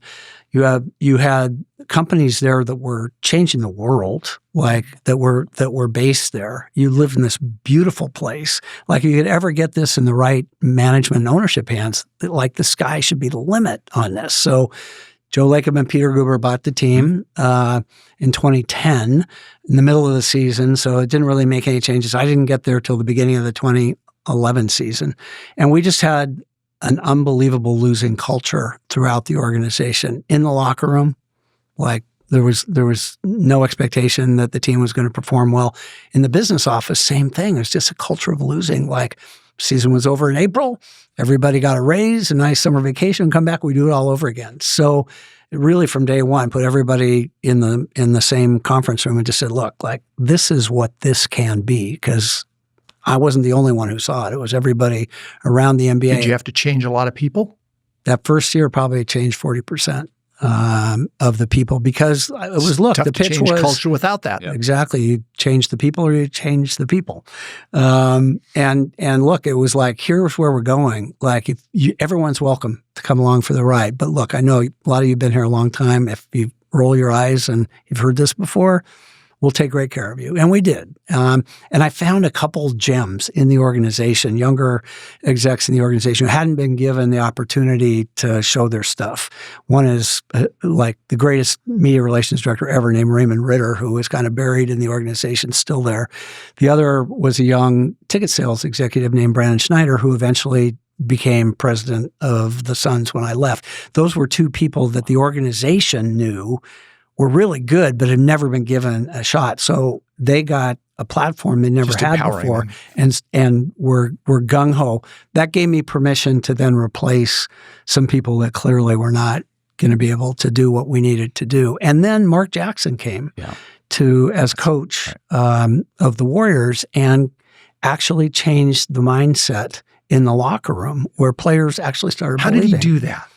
You had companies there that were changing the world, like that were based there. You lived in this beautiful place. Like, if you could ever get this in the right management and ownership hands, like the sky should be the limit on this. So Joe Lacob and Peter Guber bought the team in 2010 in the middle of the season, so it didn't really make any changes. I didn't get there till the beginning of the 2011 season. And we just had an unbelievable losing culture throughout the organization. In the locker room, like there was no expectation that the team was going to perform well. In the business office, same thing. It's just a culture of losing. Like, season was over in April, everybody got a raise, a nice summer vacation, come back, we do it all over again. So it really, from day one, put everybody in the same conference room and just said, look, like, this is what this can be, because I wasn't the only one who saw it. It was everybody around the NBA. Did you have to change a lot of people? That first year probably changed 40% of the people, because it was, look, tough the pitch to change was culture without that. Yeah. Exactly. You change the people or you change the people. And look, it was like, here's where we're going. Like, everyone's welcome to come along for the ride. But look, I know a lot of you have been here a long time. If you roll your eyes and you've heard this before, we'll take great care of you. And we did. And I found a couple gems in the organization, younger execs in the organization who hadn't been given the opportunity to show their stuff. One is like the greatest media relations director ever, named Raymond Ritter, who was kind of buried in the organization, still there. The other was a young ticket sales executive named Brandon Schneider, who eventually became president of the Suns when I left. Those were two people that the organization knew were really good, but had never been given a shot. So they got a platform they never had before, and were gung-ho. That gave me permission to then replace some people that clearly were not going to be able to do what we needed to do. And then Mark Jackson came as coach of the Warriors, and actually changed the mindset in the locker room, where players actually started believing. How did he do that?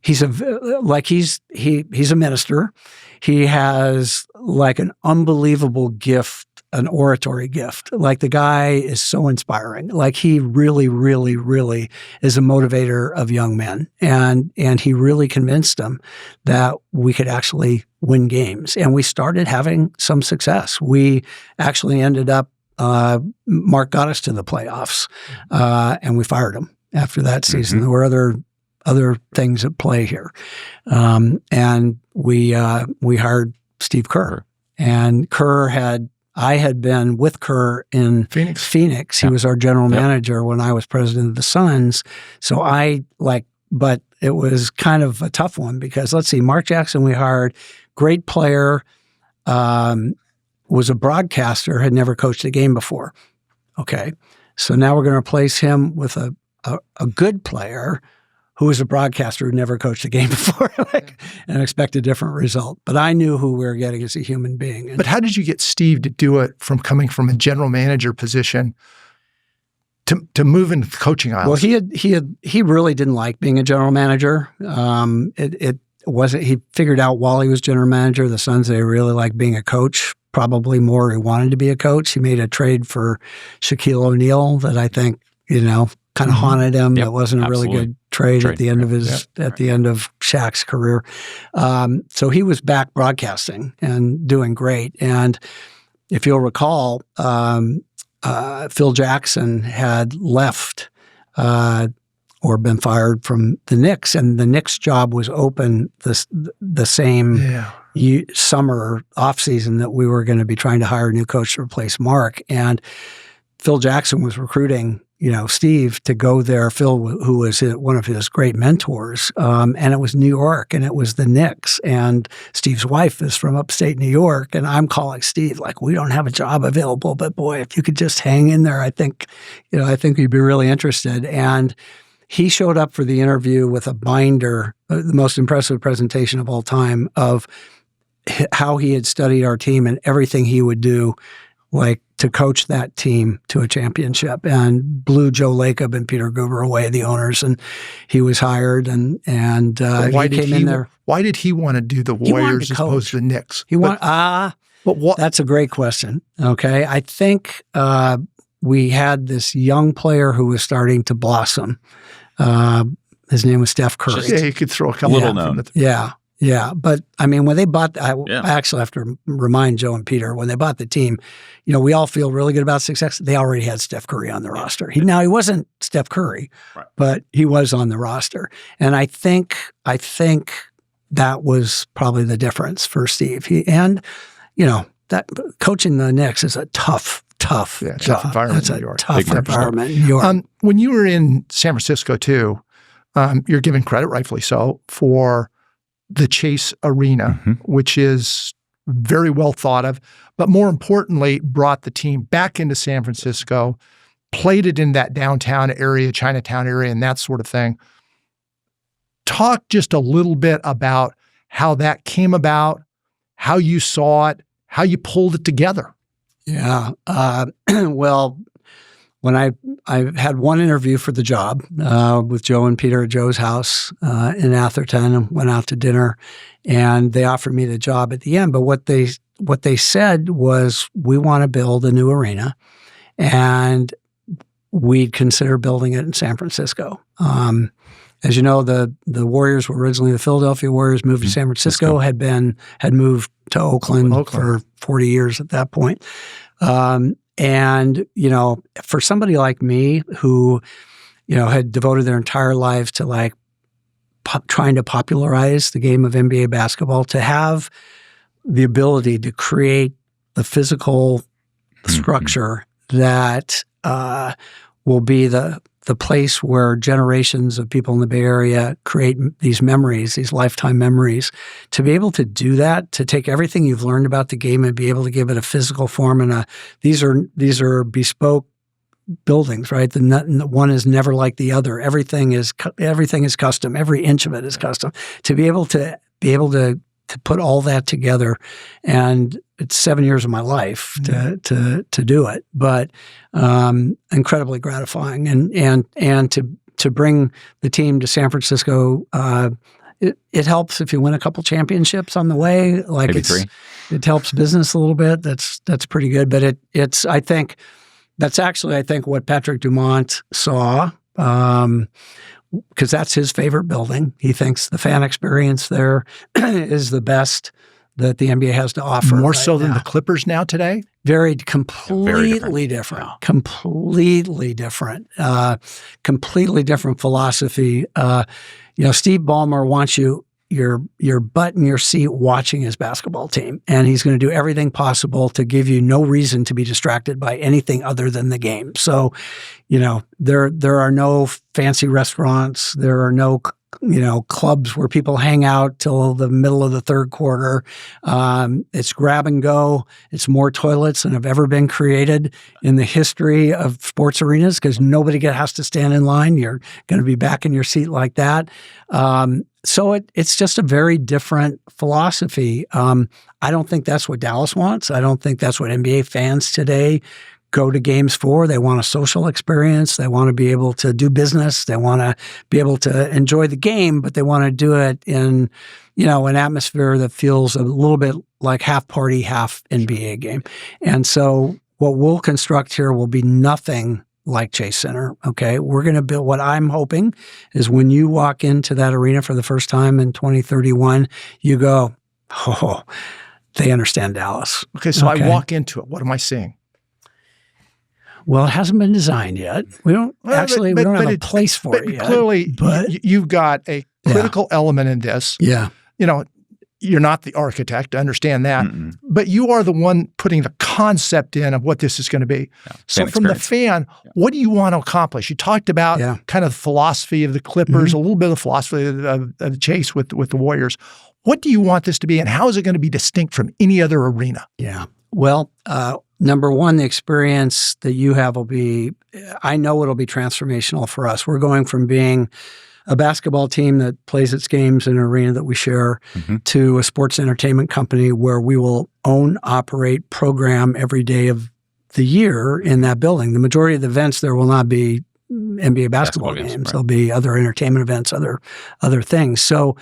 He's a minister. He has like an unbelievable gift, an oratory gift. Like, the guy is so inspiring. Like, he really, really, really is a motivator of young men. And he really convinced them that we could actually win games. And we started having some success. We actually ended up, Mark got us to the playoffs, and we fired him after that season. There were other things at play here. And we hired Steve Kerr. And I had been with Kerr in Phoenix. He was our general manager when I was president of the Suns. So but it was kind of a tough one, because let's see, Mark Jackson we hired, great player, was a broadcaster, had never coached a game before. Okay. So now we're going to replace him with a good player who was a broadcaster who never coached a game before, and expect a different result. But I knew who we were getting as a human being. But how did you get Steve to do it, from coming from a general manager position to move into the coaching aisle? Well, he really didn't like being a general manager. It wasn't. He figured out while he was general manager of the Suns, they really liked being a coach. Probably more, he wanted to be a coach. He made a trade for Shaquille O'Neal that I think kind of haunted him. That wasn't a really good trade at the end of the end of Shaq's career. So he was back broadcasting and doing great. And if you'll recall, Phil Jackson had left or been fired from the Knicks, and the Knicks job was open the same summer offseason that we were going to be trying to hire a new coach to replace Mark. And Phil Jackson was recruiting Steve to go there. Phil, who was one of his great mentors, and it was New York, and it was the Knicks, and Steve's wife is from upstate New York, and I'm calling Steve like, we don't have a job available, but boy, if you could just hang in there, I think you'd be really interested. And he showed up for the interview with a binder, the most impressive presentation of all time, of how he had studied our team and everything he would do, like, to coach that team to a championship, and blew Joe Lacob and Peter Guber away, the owners, and he was hired. And he came in there. Why did he want to do the Warriors as opposed to the Knicks? That's a great question. Okay, I think we had this young player who was starting to blossom. His name was Steph Curry. Yeah, he could throw a couple Little of known. Yeah. But I mean, when they bought, I actually have to remind Joe and Peter, when they bought the team, we all feel really good about success. They already had Steph Curry on the roster. He wasn't Steph Curry, but he was on the roster. And I think that was probably the difference for Steve. That coaching the Knicks is a tough job. Tough environment It's in New York. tough environment in New York. When you were in San Francisco too, you're given credit, rightfully so, for the Chase Arena, which is very well thought of, but more importantly, brought the team back into San Francisco, played it in that downtown area, Chinatown area, and that sort of thing. Talk just a little bit about how that came about, how you saw it, how you pulled it together. Yeah. Well, when I had one interview for the job with Joe and Peter at Joe's house in Atherton, and went out to dinner, and they offered me the job at the end. But what they said was, we want to build a new arena, and we'd consider building it in San Francisco. As you know, the Warriors were originally the Philadelphia Warriors, moved to San Francisco, had moved to Oakland for 40 years at that point. And, for somebody like me who, had devoted their entire life to trying to popularize the game of NBA basketball, to have the ability to create the physical structure that will be the place where generations of people in the Bay Area create these memories, these lifetime memories. To be able to do that, to take everything you've learned about the game and be able to give it a physical form, and these are bespoke buildings, right? One is never like the other. Everything is custom. Every inch of it is custom. To be able to put all that together, and it's 7 years of my life to do it, but incredibly gratifying, and to bring the team to San Francisco. It helps if you win a couple championships on the way. Maybe 3. It helps business a little bit. That's pretty good. But it's I think that's actually what Patrick Dumont saw. Because that's his favorite building. He thinks the fan experience there is the best that the NBA has to offer. More so than the Clippers now today? Completely different. Completely different. Completely different philosophy. Steve Ballmer wants your butt in your seat watching his basketball team, and he's going to do everything possible to give you no reason to be distracted by anything other than the game. So, there are no fancy restaurants. There are no clubs where people hang out till the middle of the third quarter. It's grab and go. It's more toilets than have ever been created in the history of sports arenas, because nobody has to stand in line. You're going to be back in your seat like that. So it's just a very different philosophy. I don't think that's what Dallas wants. I don't think that's what NBA fans today go to games for. They want a social experience. They want to be able to do business. They want to be able to enjoy the game, but they want to do it in, an atmosphere that feels a little bit like half party, half NBA game. And so what we'll construct here will be nothing like Chase Center. Okay. We're going to build, what I'm hoping is when you walk into that arena for the first time in 2031, you go, oh, they understand Dallas. Okay. So I walk into it. What am I seeing? Well, it hasn't been designed yet. We don't we don't have a place for it yet. Clearly, you've got a critical element in this. Yeah. You're not the architect, I understand that, but you are the one putting the concept in of what this is going to be. Yeah. So from the fan, what do you want to accomplish? You talked about kind of the philosophy of the Clippers, a little bit of the philosophy of the Chase with the Warriors. What do you want this to be, and how is it going to be distinct from any other arena? Yeah. Well, number one, the experience that you have will be, I know it'll be transformational for us. We're going from being a basketball team that plays its games in an arena that we share to a sports entertainment company where we will own, operate, program every day of the year in that building. The majority of the events there will not be NBA basketball games. Right. There'll be other entertainment events, other things. So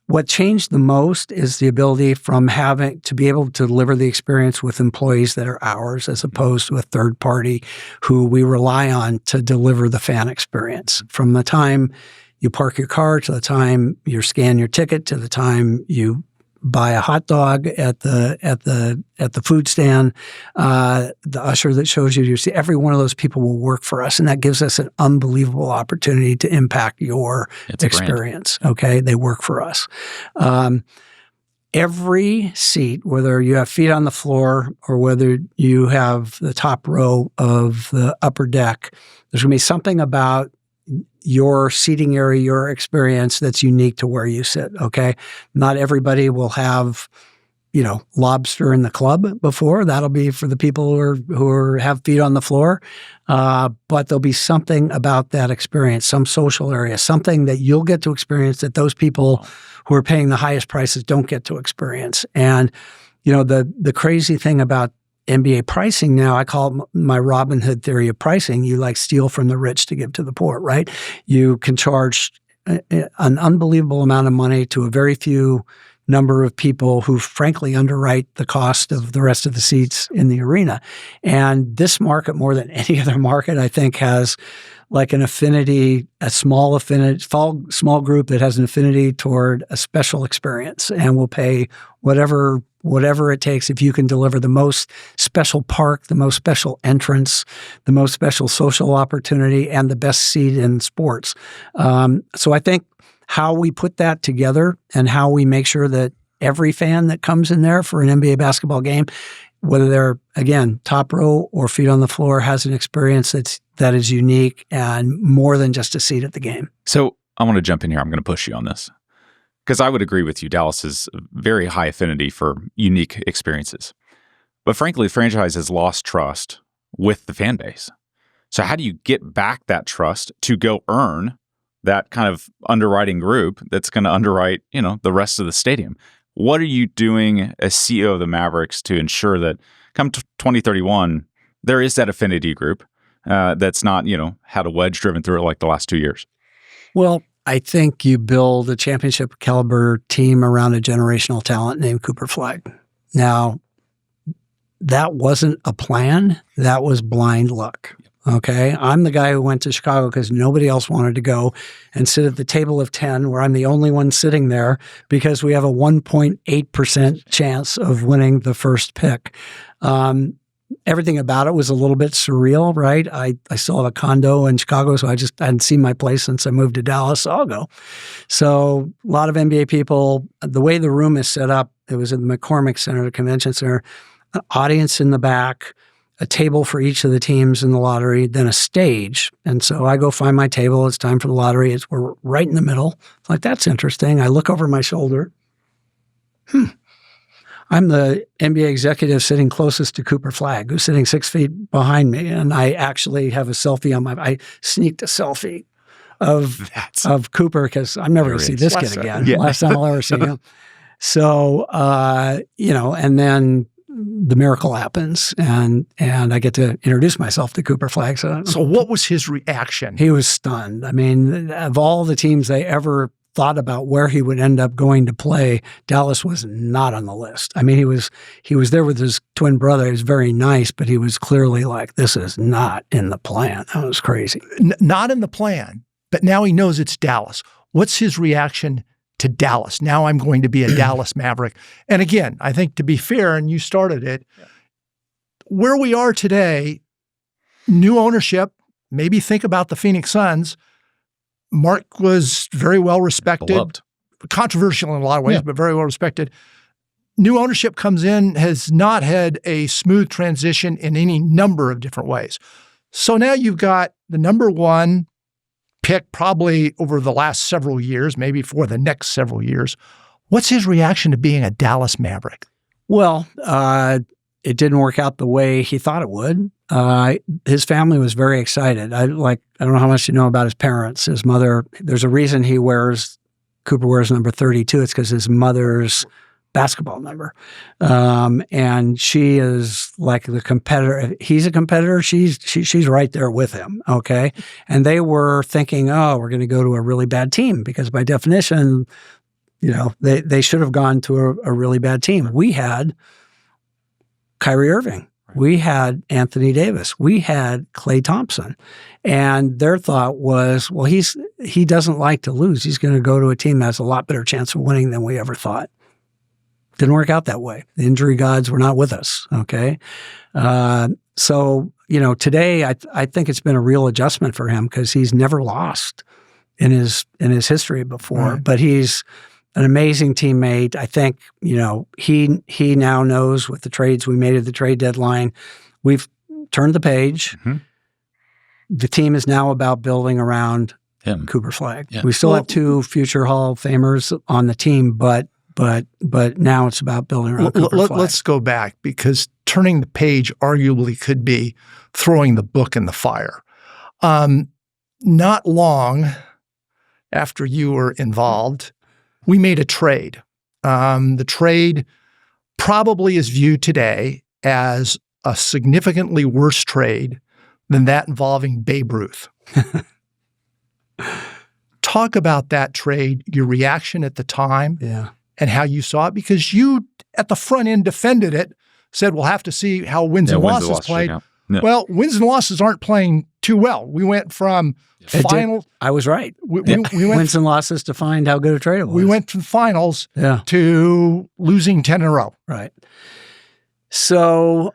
what changed the most is the ability from having to be able to deliver the experience with employees that are ours as opposed to a third party who we rely on to deliver the fan experience. From the time you park your car to the time you scan your ticket to the time you buy a hot dog at the food stand, the usher that shows you see every one of those people will work for us, and that gives us an unbelievable opportunity to impact your experience. Okay, they work for us. Every seat, whether you have feet on the floor or whether you have the top row of the upper deck, there's going to be something about your seating area, your experience that's unique to where you sit, okay? Not everybody will have, lobster in the club before. That'll be for the people who have feet on the floor. But there'll be something about that experience, some social area, something that you'll get to experience that those people who are paying the highest prices don't get to experience. And, the crazy thing about NBA pricing now, I call it my Robin Hood theory of pricing. You steal from the rich to give to the poor, right? You can charge an unbelievable amount of money to a very few number of people who frankly underwrite the cost of the rest of the seats in the arena. And this market, more than any other market, I think has an affinity, a small group that has an affinity toward a special experience and will pay whatever it takes if you can deliver the most special park, the most special entrance, the most special social opportunity, and the best seat in sports. So I think how we put that together and how we make sure that every fan that comes in there for an NBA basketball game, whether they're, again, top row or feet on the floor, has an experience that is unique and more than just a seat at the game. So I want to jump in here. I'm going to push you on this because I would agree with you. Dallas is very high affinity for unique experiences. But frankly, the franchise has lost trust with the fan base. So how do you get back that trust to go earn that kind of underwriting group that's going to underwrite, the rest of the stadium? What are you doing as CEO of the Mavericks to ensure that come 2031, there is that affinity group that's not, had a wedge driven through it like the last 2 years? Well, I think you build a championship caliber team around a generational talent named Cooper Flagg. Now, that wasn't a plan. That was blind luck. Okay. I'm the guy who went to Chicago because nobody else wanted to go and sit at the table of 10 where I'm the only one sitting there because we have a 1.8% chance of winning the first pick. Everything about it was a little bit surreal, right? I still have a condo in Chicago, so I hadn't seen my place since I moved to Dallas, so I'll go. So a lot of NBA people, the way the room is set up, it was in the McCormick Center, the convention center, an audience in the back, a table for each of the teams in the lottery, then a stage. And so I go find my table. It's time for the lottery. We're right in the middle. It's like, that's interesting. I look over my shoulder. I'm the NBA executive sitting closest to Cooper Flagg, who's sitting 6 feet behind me. And I actually have a selfie I sneaked a selfie of Cooper because I'm never going to see this kid again. Yeah. Last time I'll ever see him. So, and then the miracle happens, and I get to introduce myself to Cooper Flagg. So what was his reaction? He was stunned. I mean, of all the teams they ever thought about where he would end up going to play, Dallas was not on the list. I mean, he was there with his twin brother. He was very nice, but he was clearly like, this is not in the plan. That was crazy. Not in the plan, but now he knows it's Dallas. What's his reaction to Dallas? Now I'm going to be a Dallas Maverick. And again, I think to be fair, and you started it, where we are today, new ownership, maybe think about the Phoenix Suns. Mark was very well respected, beloved. Controversial in a lot of ways, but very well respected. New ownership comes in, has not had a smooth transition in any number of different ways. So now you've got the number one pick probably over the last several years, maybe for the next several years. What's his reaction to being a Dallas Maverick? Well, it didn't work out the way he thought it would. His family was very excited. I don't know how much you know about his parents. His mother, there's a reason Cooper wears number 32. It's because his mother's basketball number. And she is like the competitor. He's a competitor. She's right there with him. Okay. And they were thinking, we're going to go to a really bad team because by definition, they should have gone to a really bad team. We had Kyrie Irving. We had Anthony Davis. We had Klay Thompson. And their thought was, well, he doesn't like to lose. He's going to go to a team that has a lot better chance of winning than we ever thought. Didn't work out that way. The injury gods were not with us. Okay. So, today I think it's been a real adjustment for him because he's never lost in his history before, Right. but he's an amazing teammate. I think, he now knows with the trades we made at the trade deadline, we've turned the page. Mm-hmm. The team is now about building around Him. Cooper Flagg. Yeah. We still have 2 future Hall of Famers on the team, but now it's about building around Cooper Flagg. Let's go back, because turning the page arguably could be throwing the book in the fire. Not long after you were involved, we made a trade. The trade probably is viewed today as a significantly worse trade than that involving Babe Ruth. Talk about that trade, your reaction at the time, Yeah. and how you saw it, because you, at the front end, defended it, said we'll have to see how wins and losses played. No. Well, wins and losses aren't playing too well. We went from finals. I was right. We went Wins and losses defined how good a trade it was. we went from finals Yeah. to losing 10 in a row. Right. So,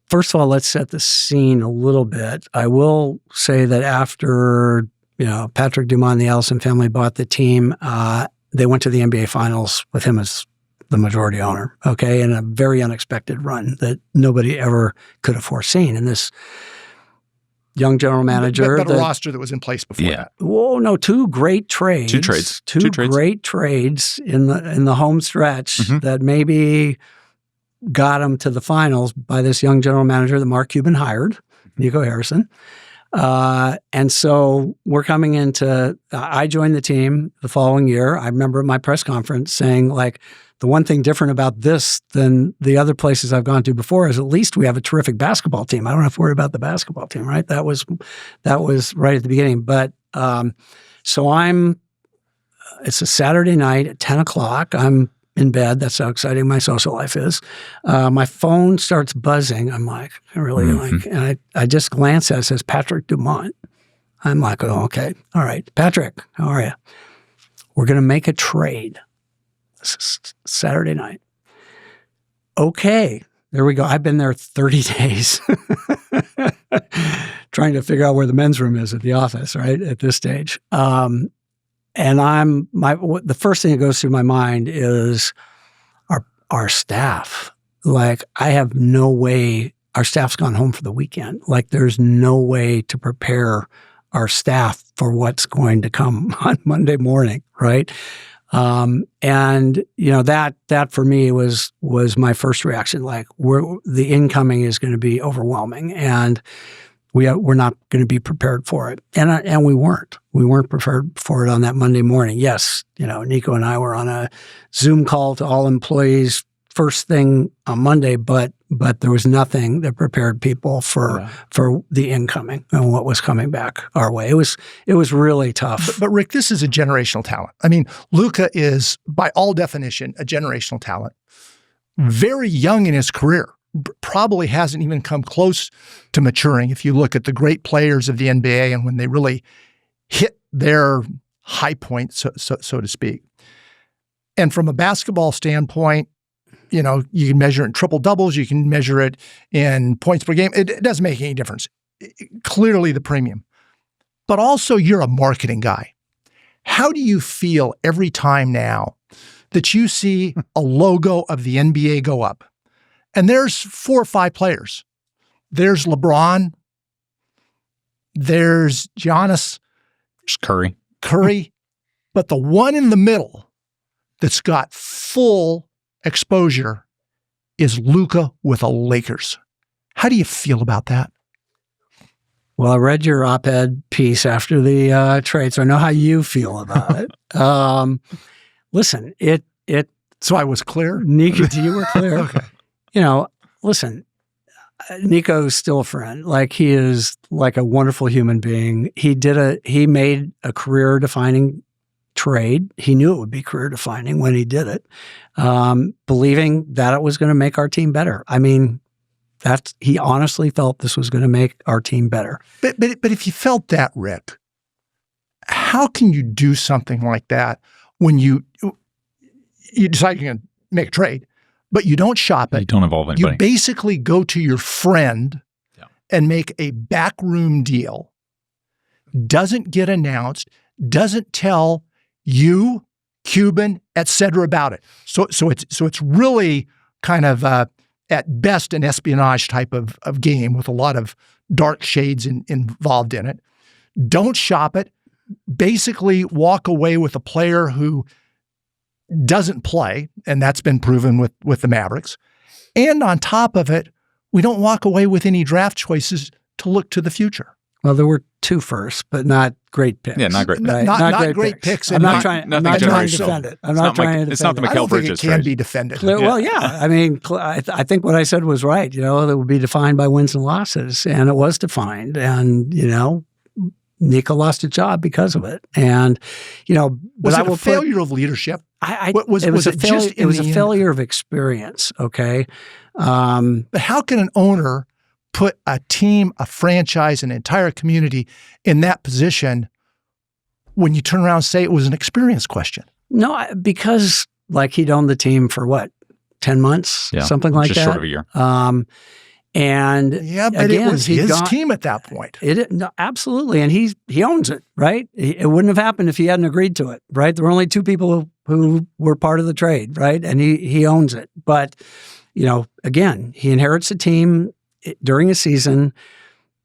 first of all, let's set the scene a little bit. I will say that after, Patrick Dumont and the Allison family bought the team, they went to the NBA Finals with him as the majority owner, okay, in a very unexpected run that nobody ever could have foreseen. And this young general manager. But a roster that was in place before that. Whoa, no, 2 great trades. Two great trades in the home stretch that maybe got him to the finals by this young general manager that Mark Cuban hired, Nico Harrison. And so we're coming into, I joined the team the following year. I remember at my press conference saying, like, the one thing different about this than the other places I've gone to before is at least we have a terrific basketball team. I don't have to worry about the basketball team, right? That was right at the beginning. But so it's a Saturday night at 10 o'clock. I'm in bed. That's how exciting my social life is. My phone starts buzzing. I'm like, and I just glance at it. It says Patrick Dumont. I'm like, oh, okay. All right. Patrick, how are you? We're going to make a trade. This is Saturday night. Okay. There we go. I've been there 30 days trying to figure out where the men's room is at the office, right, at this stage. And the first thing that goes through my mind is our staff. Like, I have no way, our staff's gone home for the weekend. Like, there's no way to prepare our staff for what's going to come on Monday morning, right? And that for me was my first reaction. Like, the incoming is going to be overwhelming, and we're not going to be prepared for it. And we weren't. We weren't prepared for it on that Monday morning. Yes, Nico and I were on a Zoom call to all employees first thing on Monday, but there was nothing that prepared people for the incoming and what was coming back our way. It was really tough. But Rick, this is a generational talent. I mean, Luka is, by all definition, a generational talent. Very young in his career. Probably hasn't even come close to maturing if you look at the great players of the NBA and when they really hit their high point, so to speak. And from a basketball standpoint, you can measure it in triple doubles, you can measure it in points per game. It doesn't make any difference. Clearly the premium. But also, you're a marketing guy. How do you feel every time now that you see a logo of the NBA go up? And there's 4 or 5 players. There's LeBron. There's Giannis. There's Curry. But the one in the middle that's got full exposure is Luka with the Lakers. How do you feel about that? Well, I read your op-ed piece after the trade, so I know how you feel about it. Listen, So I was clear? Nico, you were clear. Okay. Listen, Nico's still a friend. Like, he is like a wonderful human being. He made a career-defining trade. He knew it would be career-defining when he did it, believing that it was going to make our team better. I mean, He honestly felt this was going to make our team better. But if you felt that, Rick, how can you do something like that when you decide you're going to make a trade, but you don't shop it? You don't involve anybody. You basically go to your friend and make a backroom deal. Doesn't get announced, doesn't tell you, Cuban, et cetera, about it. So it's really kind of at best an espionage type of game with a lot of dark shades involved in it. Don't shop it. Basically walk away with a player who doesn't play, and that's been proven with the Mavericks. And on top of it, we don't walk away with any draft choices to look to the future. Well, there were 2 firsts, but not great picks. Yeah, not great. Right? Not great picks. I'm not trying to defend it. I'm not trying to defend it. It's not the Mikal Bridges. It can be defended. Well, yeah. I mean, I think what I said was right. That would be defined by wins and losses, and it was defined. And Nika lost a job because of it. And was it a failure of leadership? It was a failure of experience. Okay, but how can an owner put a team, a franchise, an entire community in that position when you turn around and say it was an experience question? No, because he'd owned the team for 10 months, something like that. Just short of a year. And but again, it was his team at that point. No, absolutely, and he owns it, right? It wouldn't have happened if he hadn't agreed to it, right? There were only 2 people who were part of the trade, right? And he owns it. But again, he inherits a team during a season.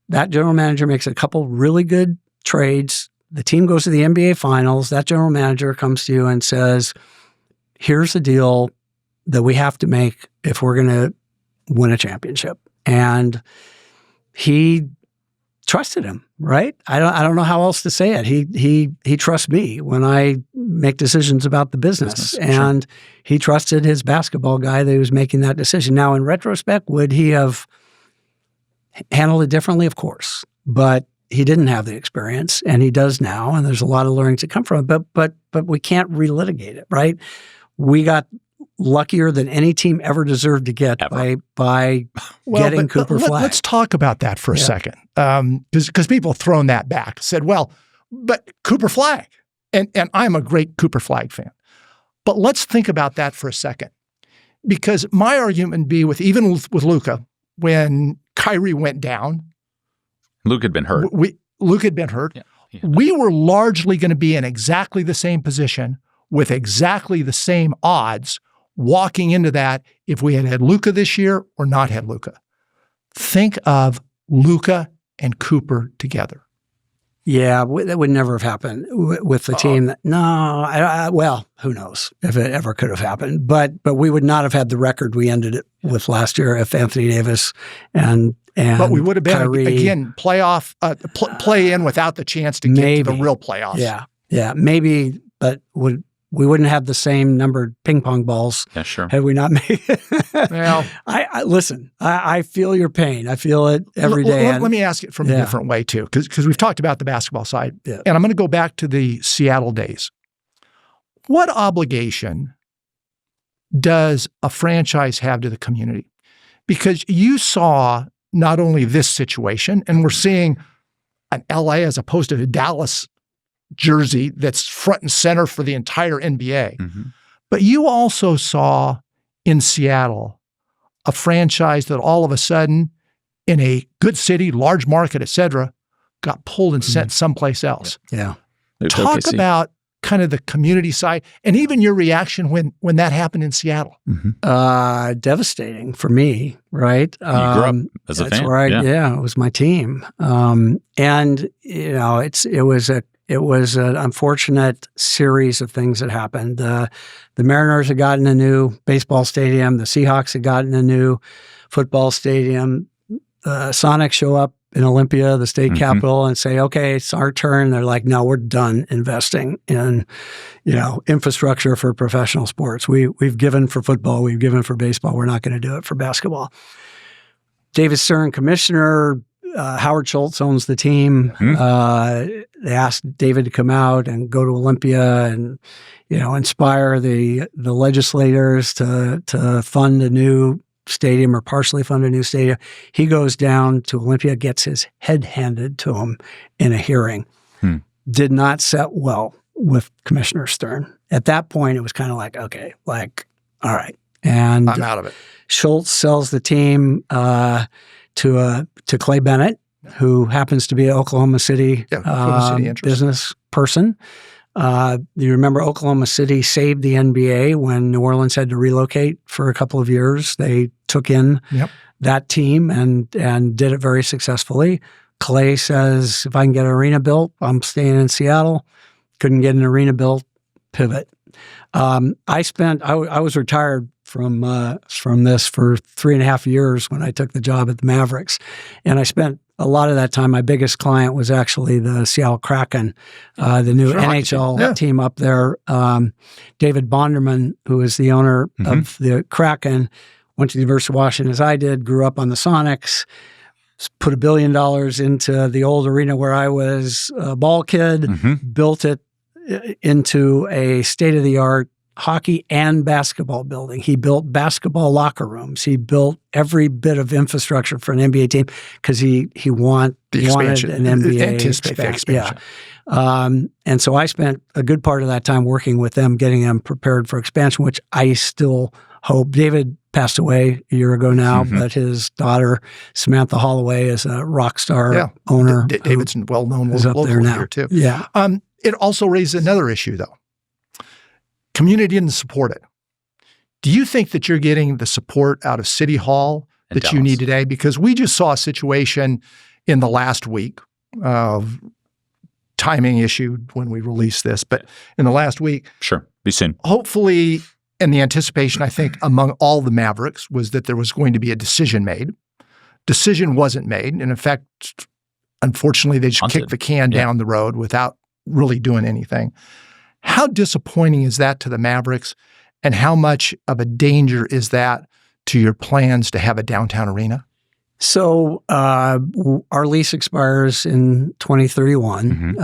That general manager makes a couple really good trades. The team goes to the NBA Finals. That general manager comes to you and says, "Here's the deal that we have to make if we're going to win a championship." And he trusted him, right? I don't know how else to say it. He trusts me when I make decisions about the business. And he trusted his basketball guy that was making that decision. Now, in retrospect, would he have handled it differently? Of course. But he didn't have the experience, and he does now, and there's a lot of learnings that come from it. But we can't relitigate it, right? We got luckier than any team ever deserved to get by getting Cooper Flagg. Let's talk about that for a second, because people have thrown that back, said, well, but Cooper Flagg, and I'm a great Cooper Flagg fan. But let's think about that for a second, because my argument would be with Luka, when Kyrie went down. Luka had been hurt. Luka had been hurt. Yeah. We were largely going to be in exactly the same position with exactly the same odds walking into that if we had Luka this year or not had Luka. Think of Luka and Cooper together. Yeah, that would never have happened with the team. Well, who knows if it ever could have happened. But we would not have had the record we ended it with last year if Anthony Davis and but we would have been, Kyrie, again, playoff, play in without the chance to get to the real playoffs. Yeah, maybe, but we wouldn't have the same numbered ping pong balls. Yeah, sure. Had we not made it. Well, listen, I feel your pain. I feel it every day. Let me ask it from a different way too, because we've talked about the basketball side. Yeah. And I'm going to go back to the Seattle days. What obligation does a franchise have to the community? Because you saw not only this situation, and we're seeing an LA as opposed to a Dallas jersey that's front and center for the entire NBA. Mm-hmm. But you also saw in Seattle a franchise that all of a sudden, in a good city, large market, et cetera, got pulled and sent someplace else. Yeah. Talk about kind of the community side and even your reaction when that happened in Seattle. Mm-hmm. Devastating for me, right? You grew up as a fan. That's where it was my team. And it was an unfortunate series of things that happened. The Mariners had gotten a new baseball stadium. The Seahawks had gotten a new football stadium. Sonics show up in Olympia, the state capital, and say, okay, it's our turn. They're like, no, we're done investing in, infrastructure for professional sports. We've given for football. We've given for baseball. We're not going to do it for basketball. David Stern, commissioner. Howard Schultz owns the team. They asked David to come out and go to Olympia and, inspire the legislators to fund a new stadium or partially fund a new stadium. He goes down to Olympia, gets his head handed to him in a hearing. Did not set well with Commissioner Stern. At that point, it was kind of like, okay, like, all right. And I'm out of it. Schultz sells the team to Clay Bennett, who happens to be an Oklahoma City, business person. You remember Oklahoma City saved the NBA when New Orleans had to relocate for a couple of years. They took in that team and did it very successfully. Clay says, if I can get an arena built, I'm staying in Seattle. Couldn't get an arena built, pivot. I was retired from this for 3.5 years when I took the job at the Mavericks. And I spent a lot of that time. My biggest client was actually the Seattle Kraken, the new NHL team up there. David Bonderman, who is the owner of the Kraken, went to the University of Washington as I did, grew up on the Sonics, put $1 billion into the old arena where I was a ball kid, built it into a state-of-the-art hockey and basketball building. He built basketball locker rooms. He built every bit of infrastructure for an NBA team because he wanted an NBA expansion. And so I spent a good part of that time working with them, getting them prepared for expansion, which I still hope. David passed away a year ago now, but his daughter, Samantha Holloway, is a rock star owner. David's well-known local here, too. Yeah. It also raises another issue, though. Community didn't support it. Do you think that you're getting the support out of City Hall that you need today? Because we just saw a situation in the last week of timing issue when we released this, but in the last week. Sure, be soon. Hopefully, and the anticipation, I think, among all the Mavericks was that there was going to be a decision made. Decision wasn't made. And in fact, unfortunately, they just kicked the can down the road without really doing anything. How disappointing is that to the Mavericks, and how much of a danger is that to your plans to have a downtown arena? So our lease expires in 2031.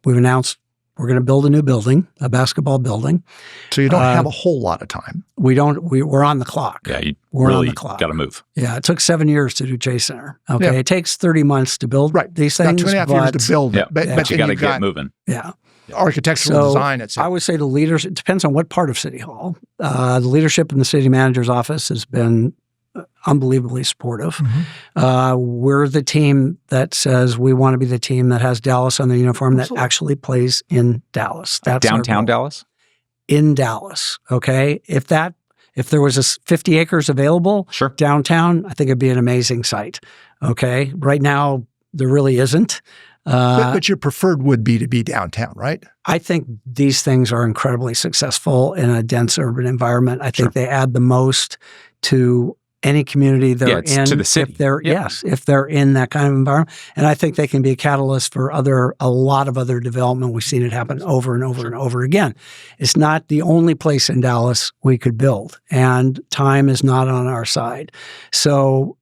We've announced we're going to build a new building, a basketball building. So you don't have a whole lot of time. We don't. We're on the clock. Yeah, we're really on the clock. Got to move. Yeah, it took 7 years to do Chase Center. Okay, It takes 30 months to build these things. About 2.5 years to build it, but you got to get moving. Yeah. Architectural design, etc. I would say the leaders, it depends on what part of City Hall. The leadership in the city manager's office has been unbelievably supportive. We're the team that says we want to be the team that has Dallas on the uniform that actually plays in Dallas. That's downtown Dallas? In Dallas, okay? If there was 50 acres available downtown, I think it'd be an amazing site, okay? Right now, there really isn't. But your preferred would be to be downtown, right? I think these things are incredibly successful in a dense urban environment. I think they add the most to any community they're in. To the city. If they're in that kind of environment. And I think they can be a catalyst for a lot of other development. We've seen it happen over and over and over again. It's not the only place in Dallas we could build, and time is not on our side. So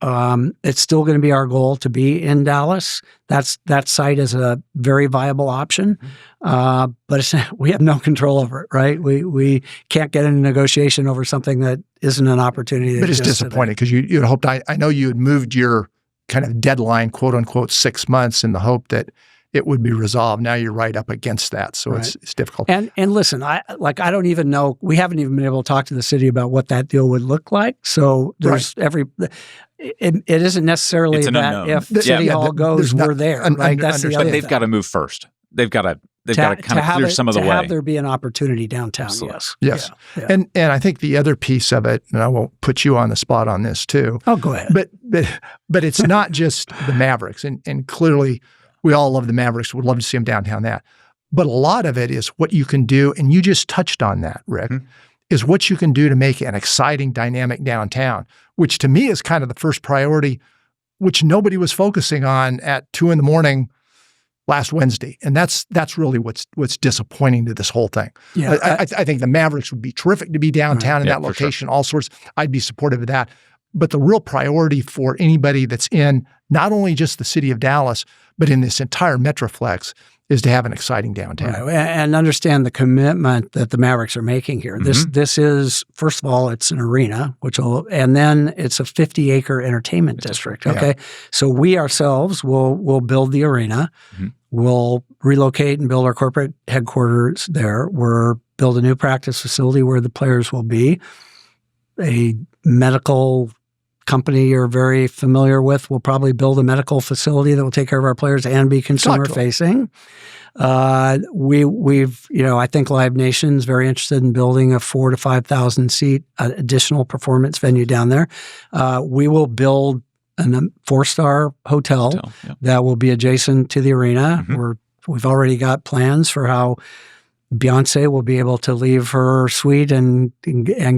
it's still going to be our goal to be in Dallas. That site is a very viable option, but we have no control over it, right? We can't get into negotiation over something that isn't an opportunity. But it's disappointing because you had hoped, I know you had moved your kind of deadline, quote unquote, 6 months in the hope that it would be resolved. Now you're right up against that, so it's difficult. And listen, I don't even know. We haven't even been able to talk to the city about what that deal would look like. So there's it isn't necessarily that if City Hall goes, we're there. Right? That's the other thing. But they've got to move first. They've got to kind of clear some of the way. To have there be an opportunity downtown, yes. Yeah. And I think the other piece of it, and I won't put you on the spot on this too. Oh, go ahead. But it's not just the Mavericks, and clearly we all love the Mavericks. Would love to see them downtown. But a lot of it is what you can do, and you just touched on that, Rick. Is what you can do to make an exciting, dynamic downtown, which to me is kind of the first priority, which nobody was focusing on at 2 a.m. last Wednesday. And that's really what's disappointing to this whole thing. Yeah, I think the Mavericks would be terrific to be downtown in that location, all sorts. I'd be supportive of that. But the real priority for anybody that's in not only just the city of Dallas, but in this entire Metroplex is to have an exciting downtown. Right. And understand the commitment that the Mavericks are making here. This is, first of all, it's an arena, and then it's a 50-acre entertainment district. Okay. Yeah. So we ourselves will build the arena. We'll relocate and build our corporate headquarters there. We'll build a new practice facility where the players will be. A medical company you're very familiar with will probably build a medical facility that will take care of our players and be consumer facing. We've, I think Live Nation's very interested in building a 4,000 to 5,000 seat additional performance venue down there. We will build a 4-star hotel that will be adjacent to the arena. We've already got plans for how Beyonce will be able to leave her suite and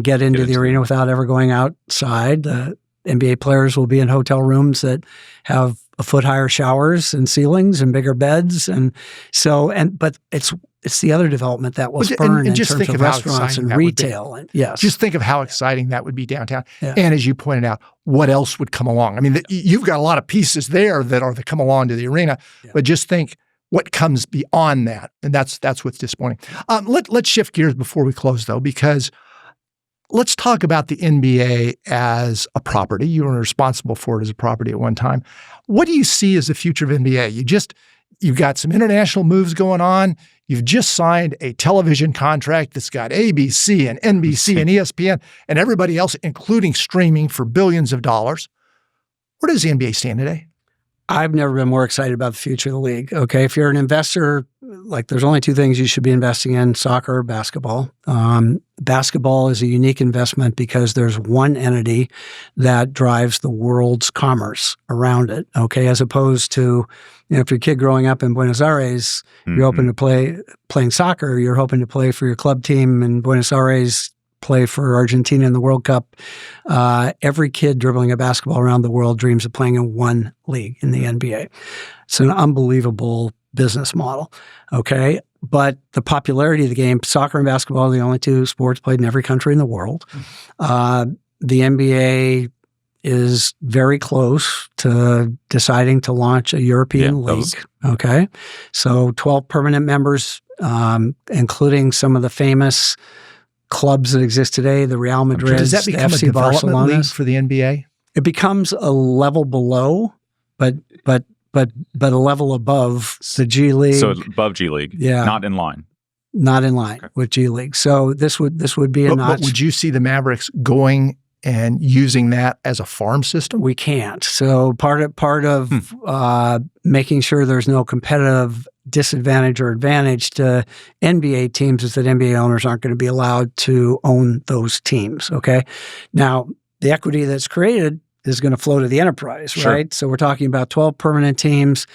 get into the arena without ever going outside. The NBA players will be in hotel rooms that have a foot higher showers and ceilings and bigger beds, but it's the other development that will spur in terms of restaurants and retail. Just think of how exciting that would be downtown. Yeah. And as you pointed out, what else would come along? I mean, you've got a lot of pieces there that come along to the arena, but just think what comes beyond that, and that's what's disappointing. Let's shift gears before we close, though, because let's talk about the NBA as a property. You were responsible for it as a property at one time. What do you see as the future of NBA? You've got some international moves going on. You've just signed a television contract that's got ABC and NBC and ESPN and everybody else, including streaming, for billions of dollars. Where does the NBA stand today? I've never been more excited about the future of the league. Okay, if you're an investor, there's only two things you should be investing in: soccer or basketball. Basketball is a unique investment because there's one entity that drives the world's commerce around it. Okay, as opposed to, if you're a kid growing up in Buenos Aires, you're hoping to playing soccer. You're hoping to play for your club team in Buenos Aires, play for Argentina in the World Cup. Every kid dribbling a basketball around the world dreams of playing in one league, in the NBA. It's an unbelievable business model, okay? But the popularity of the game, soccer and basketball are the only two sports played in every country in the world. The NBA is very close to deciding to launch a European league, okay? So 12 permanent members, including some of the famous clubs that exist today, the Real Madrid, does that become FC a development Barcelona league for the NBA? It becomes a level below, but a level above the G League. So above G League, not in line. Not in line with G League. So this would be a notch. But would you see the Mavericks going and using that as a farm system? We can't. So part of making sure there's no competitive disadvantage or advantage to NBA teams is that NBA owners aren't going to be allowed to own those teams, okay? Now, the equity that's created is going to flow to the enterprise, right? So we're talking about 12 permanent teams,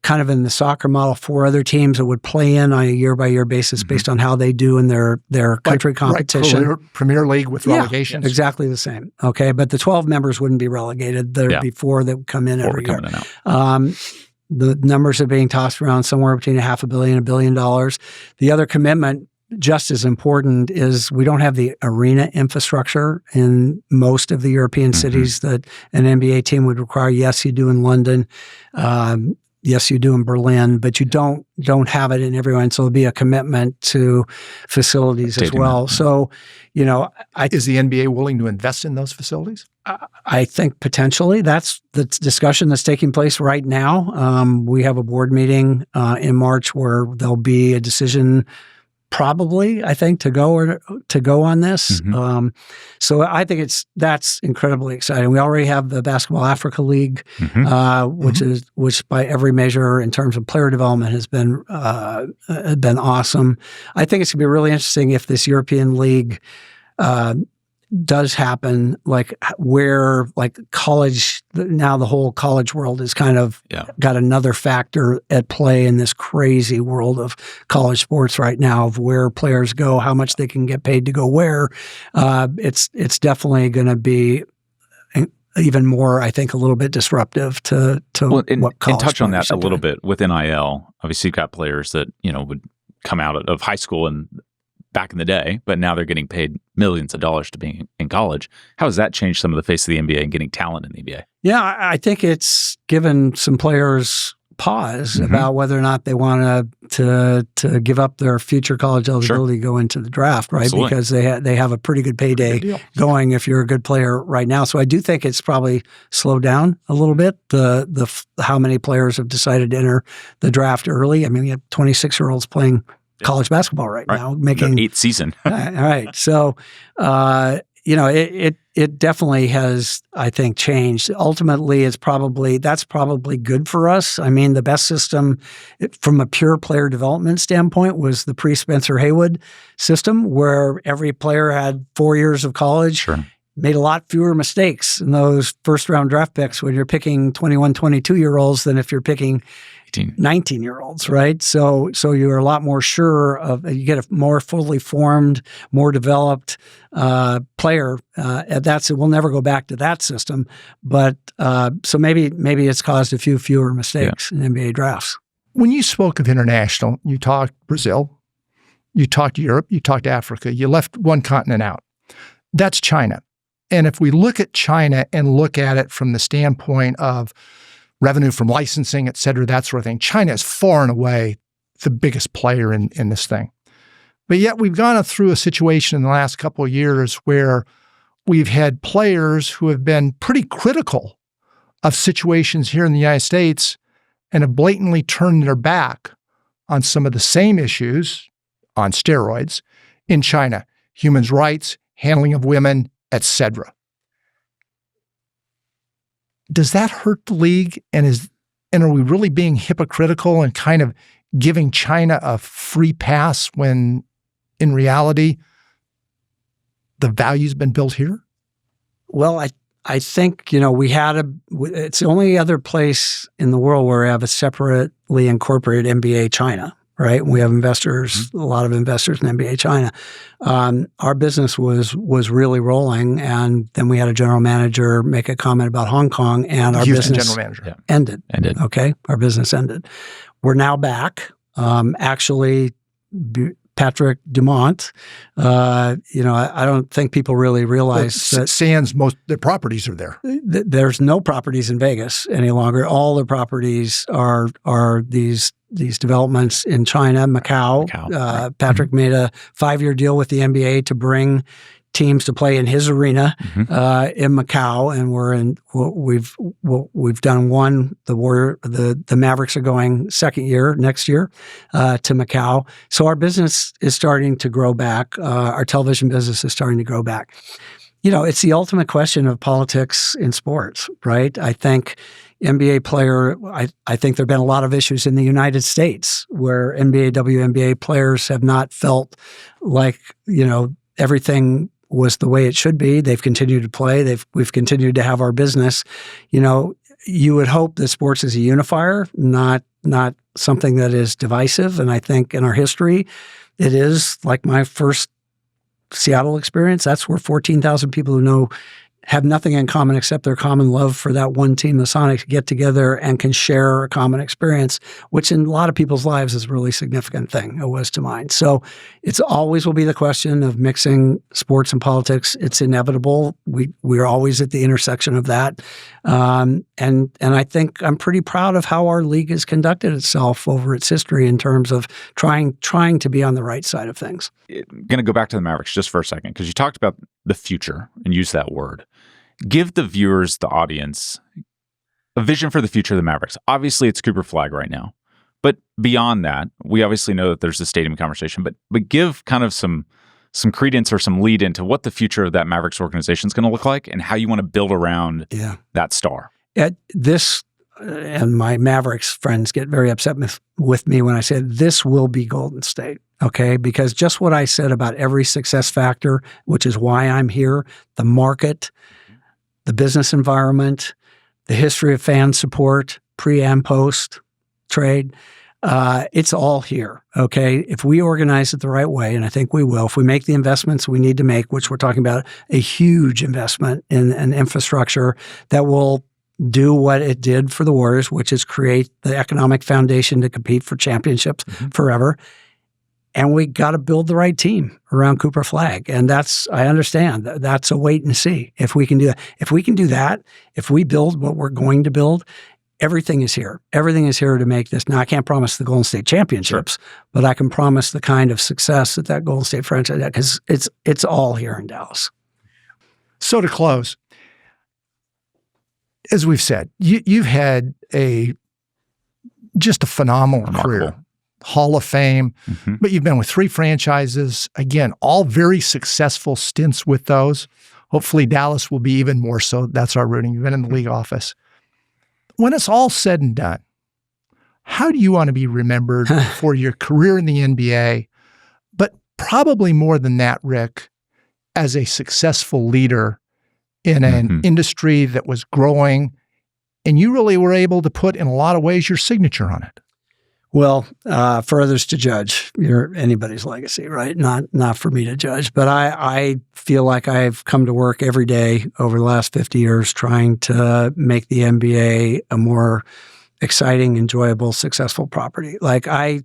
kind of in the soccer model, 4 other teams that would play in on a year-by-year basis based on how they do in their country competition. Right, Premier League with relegations. Exactly the same, okay? But the 12 members wouldn't be relegated. There'd be 4 that would come in every year. The numbers are being tossed around somewhere between $500 million and $1 billion. The other commitment, just as important, is we don't have the arena infrastructure in most of the European cities that an NBA team would require. Yes, you do in London. Yes, you do in Berlin, but you don't have it in everyone. So there'll be a commitment to facilities as well. So, is the NBA willing to invest in those facilities? I think potentially. That's the discussion that's taking place right now. We have a board meeting in March where there'll be a decision, probably, I think, to go on this. So I think that's incredibly exciting. We already have the Basketball Africa League, which by every measure in terms of player development has been awesome. I think it's going to be really interesting if this European League does happen, where college, now the whole college world is kind of got another factor at play in this crazy world of college sports right now, of where players go, how much they can get paid to go where. It's definitely going to be even more, I think, a little bit disruptive to what college. And touch on that a little bit with NIL. Obviously, you've got players that would come out of high school and back in the day, but now they're getting paid millions of dollars to be in college. How has that changed some of the face of the NBA and getting talent in the NBA? Yeah, I think it's given some players pause about whether or not they want to give up their future college eligibility to go into the draft, right? Absolutely. Because they have a pretty good payday going if you're a good player right now. So I do think it's probably slowed down a little bit, the how many players have decided to enter the draft early. I mean, we have 26-year-olds playing college basketball right now, making the 8th season. All right. So, it definitely has, I think, changed. Ultimately, that's probably good for us. I mean, the best system from a pure player development standpoint was the pre-Spencer Haywood system, where every player had 4 years of college, made a lot fewer mistakes in those first-round draft picks when you're picking 21, 22-year-olds than if you're picking 19-year-olds, right? So you're a lot more sure you get a more fully formed, more developed player. We'll never go back to that system, but so maybe it's caused a few fewer mistakes in NBA drafts. When you spoke of international, you talked Brazil, you talked Europe, you talked Africa, you left one continent out. That's China. And if we look at China and look at it from the standpoint of revenue from licensing, et cetera, that sort of thing, China is far and away the biggest player in this thing. But yet we've gone through a situation in the last couple of years where we've had players who have been pretty critical of situations here in the United States and have blatantly turned their back on some of the same issues on steroids in China, human rights, handling of women, et cetera. Does that hurt the league? And are we really being hypocritical and kind of giving China a free pass when in reality the value's been built here? Well, I think, it's the only other place in the world where we have a separately incorporated NBA China, right? We have investors, a lot of investors in NBA China. Our business was really rolling, and then we had a general manager make a comment about Hong Kong, and our Houston business general manager. ended. Okay, our business ended. We're now back. Patrick Dumont, I don't think people really realize that Sands, most their properties are there. There's no properties in Vegas any longer. All the properties are these developments in China, Macau. Patrick made a 5-year deal with the NBA to bring teams to play in his arena in Macau, and we've done one. The Mavericks are going second year next year to Macau. So our business is starting to grow back. Our television business is starting to grow back. It's the ultimate question of politics in sports, right? I think NBA player, I think there have been a lot of issues in the United States where NBA, WNBA players have not felt like, everything was the way it should be. They've continued to play. We've continued to have our business. You would hope that sports is a unifier, not something that is divisive. And I think in our history, it is. Like my first Seattle experience, that's where 14,000 people who have nothing in common except their common love for that one team, the Sonics, get together and can share a common experience, which in a lot of people's lives is a really significant thing. It was to mine. So it's always will be the question of mixing sports and politics. It's inevitable. We're always at the intersection of that. And I think I'm pretty proud of how our league has conducted itself over its history in terms of trying to be on the right side of things. I'm going to go back to the Mavericks just for a second, because you talked about the future and use that word. Give the viewers, the audience, a vision for the future of the Mavericks. Obviously, it's Cooper Flagg right now. But beyond that, we obviously know that there's the stadium conversation, but give kind of some credence or some lead into what the future of that Mavericks organization is going to look like and how you want to build around that star. And my Mavericks friends get very upset with me when I say this will be Golden State, okay? Because just what I said about every success factor, which is why I'm here, the market, the business environment, the history of fan support, pre and post trade, it's all here, okay? If we organize it the right way, and I think we will, if we make the investments we need to make, which we're talking about a huge investment in an infrastructure that will do what it did for the Warriors, which is create the economic foundation to compete for championships forever. And we got to build the right team around Cooper Flagg. And I understand that's a wait and see if we can do that. If we can do that, if we build what we're going to build, everything is here. Everything is here to make this. Now, I can't promise the Golden State championships, but I can promise the kind of success that Golden State franchise had, because it's all here in Dallas. So to close, as we've said, you've had just a phenomenal career. Hall of Fame, but you've been with 3 franchises. Again, all very successful stints with those. Hopefully Dallas will be even more so. That's our rooting. You've been in the league office. When it's all said and done, how do you want to be remembered for your career in the NBA, but probably more than that, Rick, as a successful leader in an industry that was growing, and you really were able to put, in a lot of ways, your signature on it? Well, for others to judge, anybody's legacy, right? Not for me to judge. But I feel like I've come to work every day over the last 50 years trying to make the NBA a more exciting, enjoyable, successful property. Like I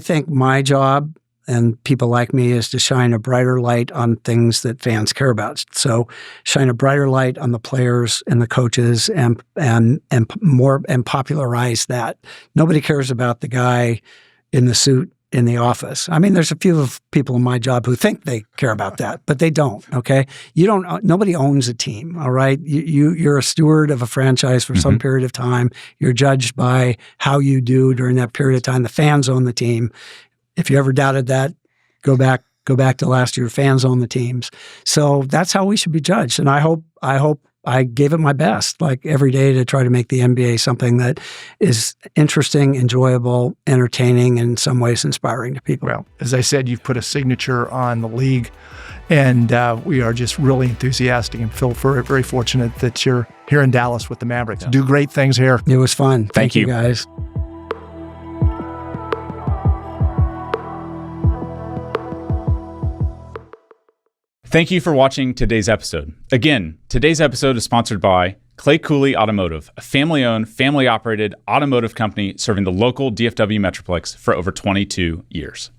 think my job and people like me is to shine a brighter light on things that fans care about. So shine a brighter light on the players and the coaches and popularize that. Nobody cares about the guy in the suit in the office. I mean, there's a few people in my job who think they care about that, but they don't, okay? Nobody owns a team, all right? You're a steward of a franchise for some period of time. You're judged by how you do during that period of time. The fans own the team. If you ever doubted that, go back to last year. Fans own the teams. So that's how we should be judged. And I hope I gave it my best, like every day, to try to make the NBA something that is interesting, enjoyable, entertaining, and in some ways inspiring to people. Well, as I said, you've put a signature on the league, and we are just really enthusiastic and feel very fortunate that you're here in Dallas with the Mavericks. Yeah. Do great things here. It was fun. Thank you, guys. Thank you for watching today's episode. Again, today's episode is sponsored by Clay Cooley Automotive, a family-owned, family-operated automotive company serving the local DFW Metroplex for over 22 years.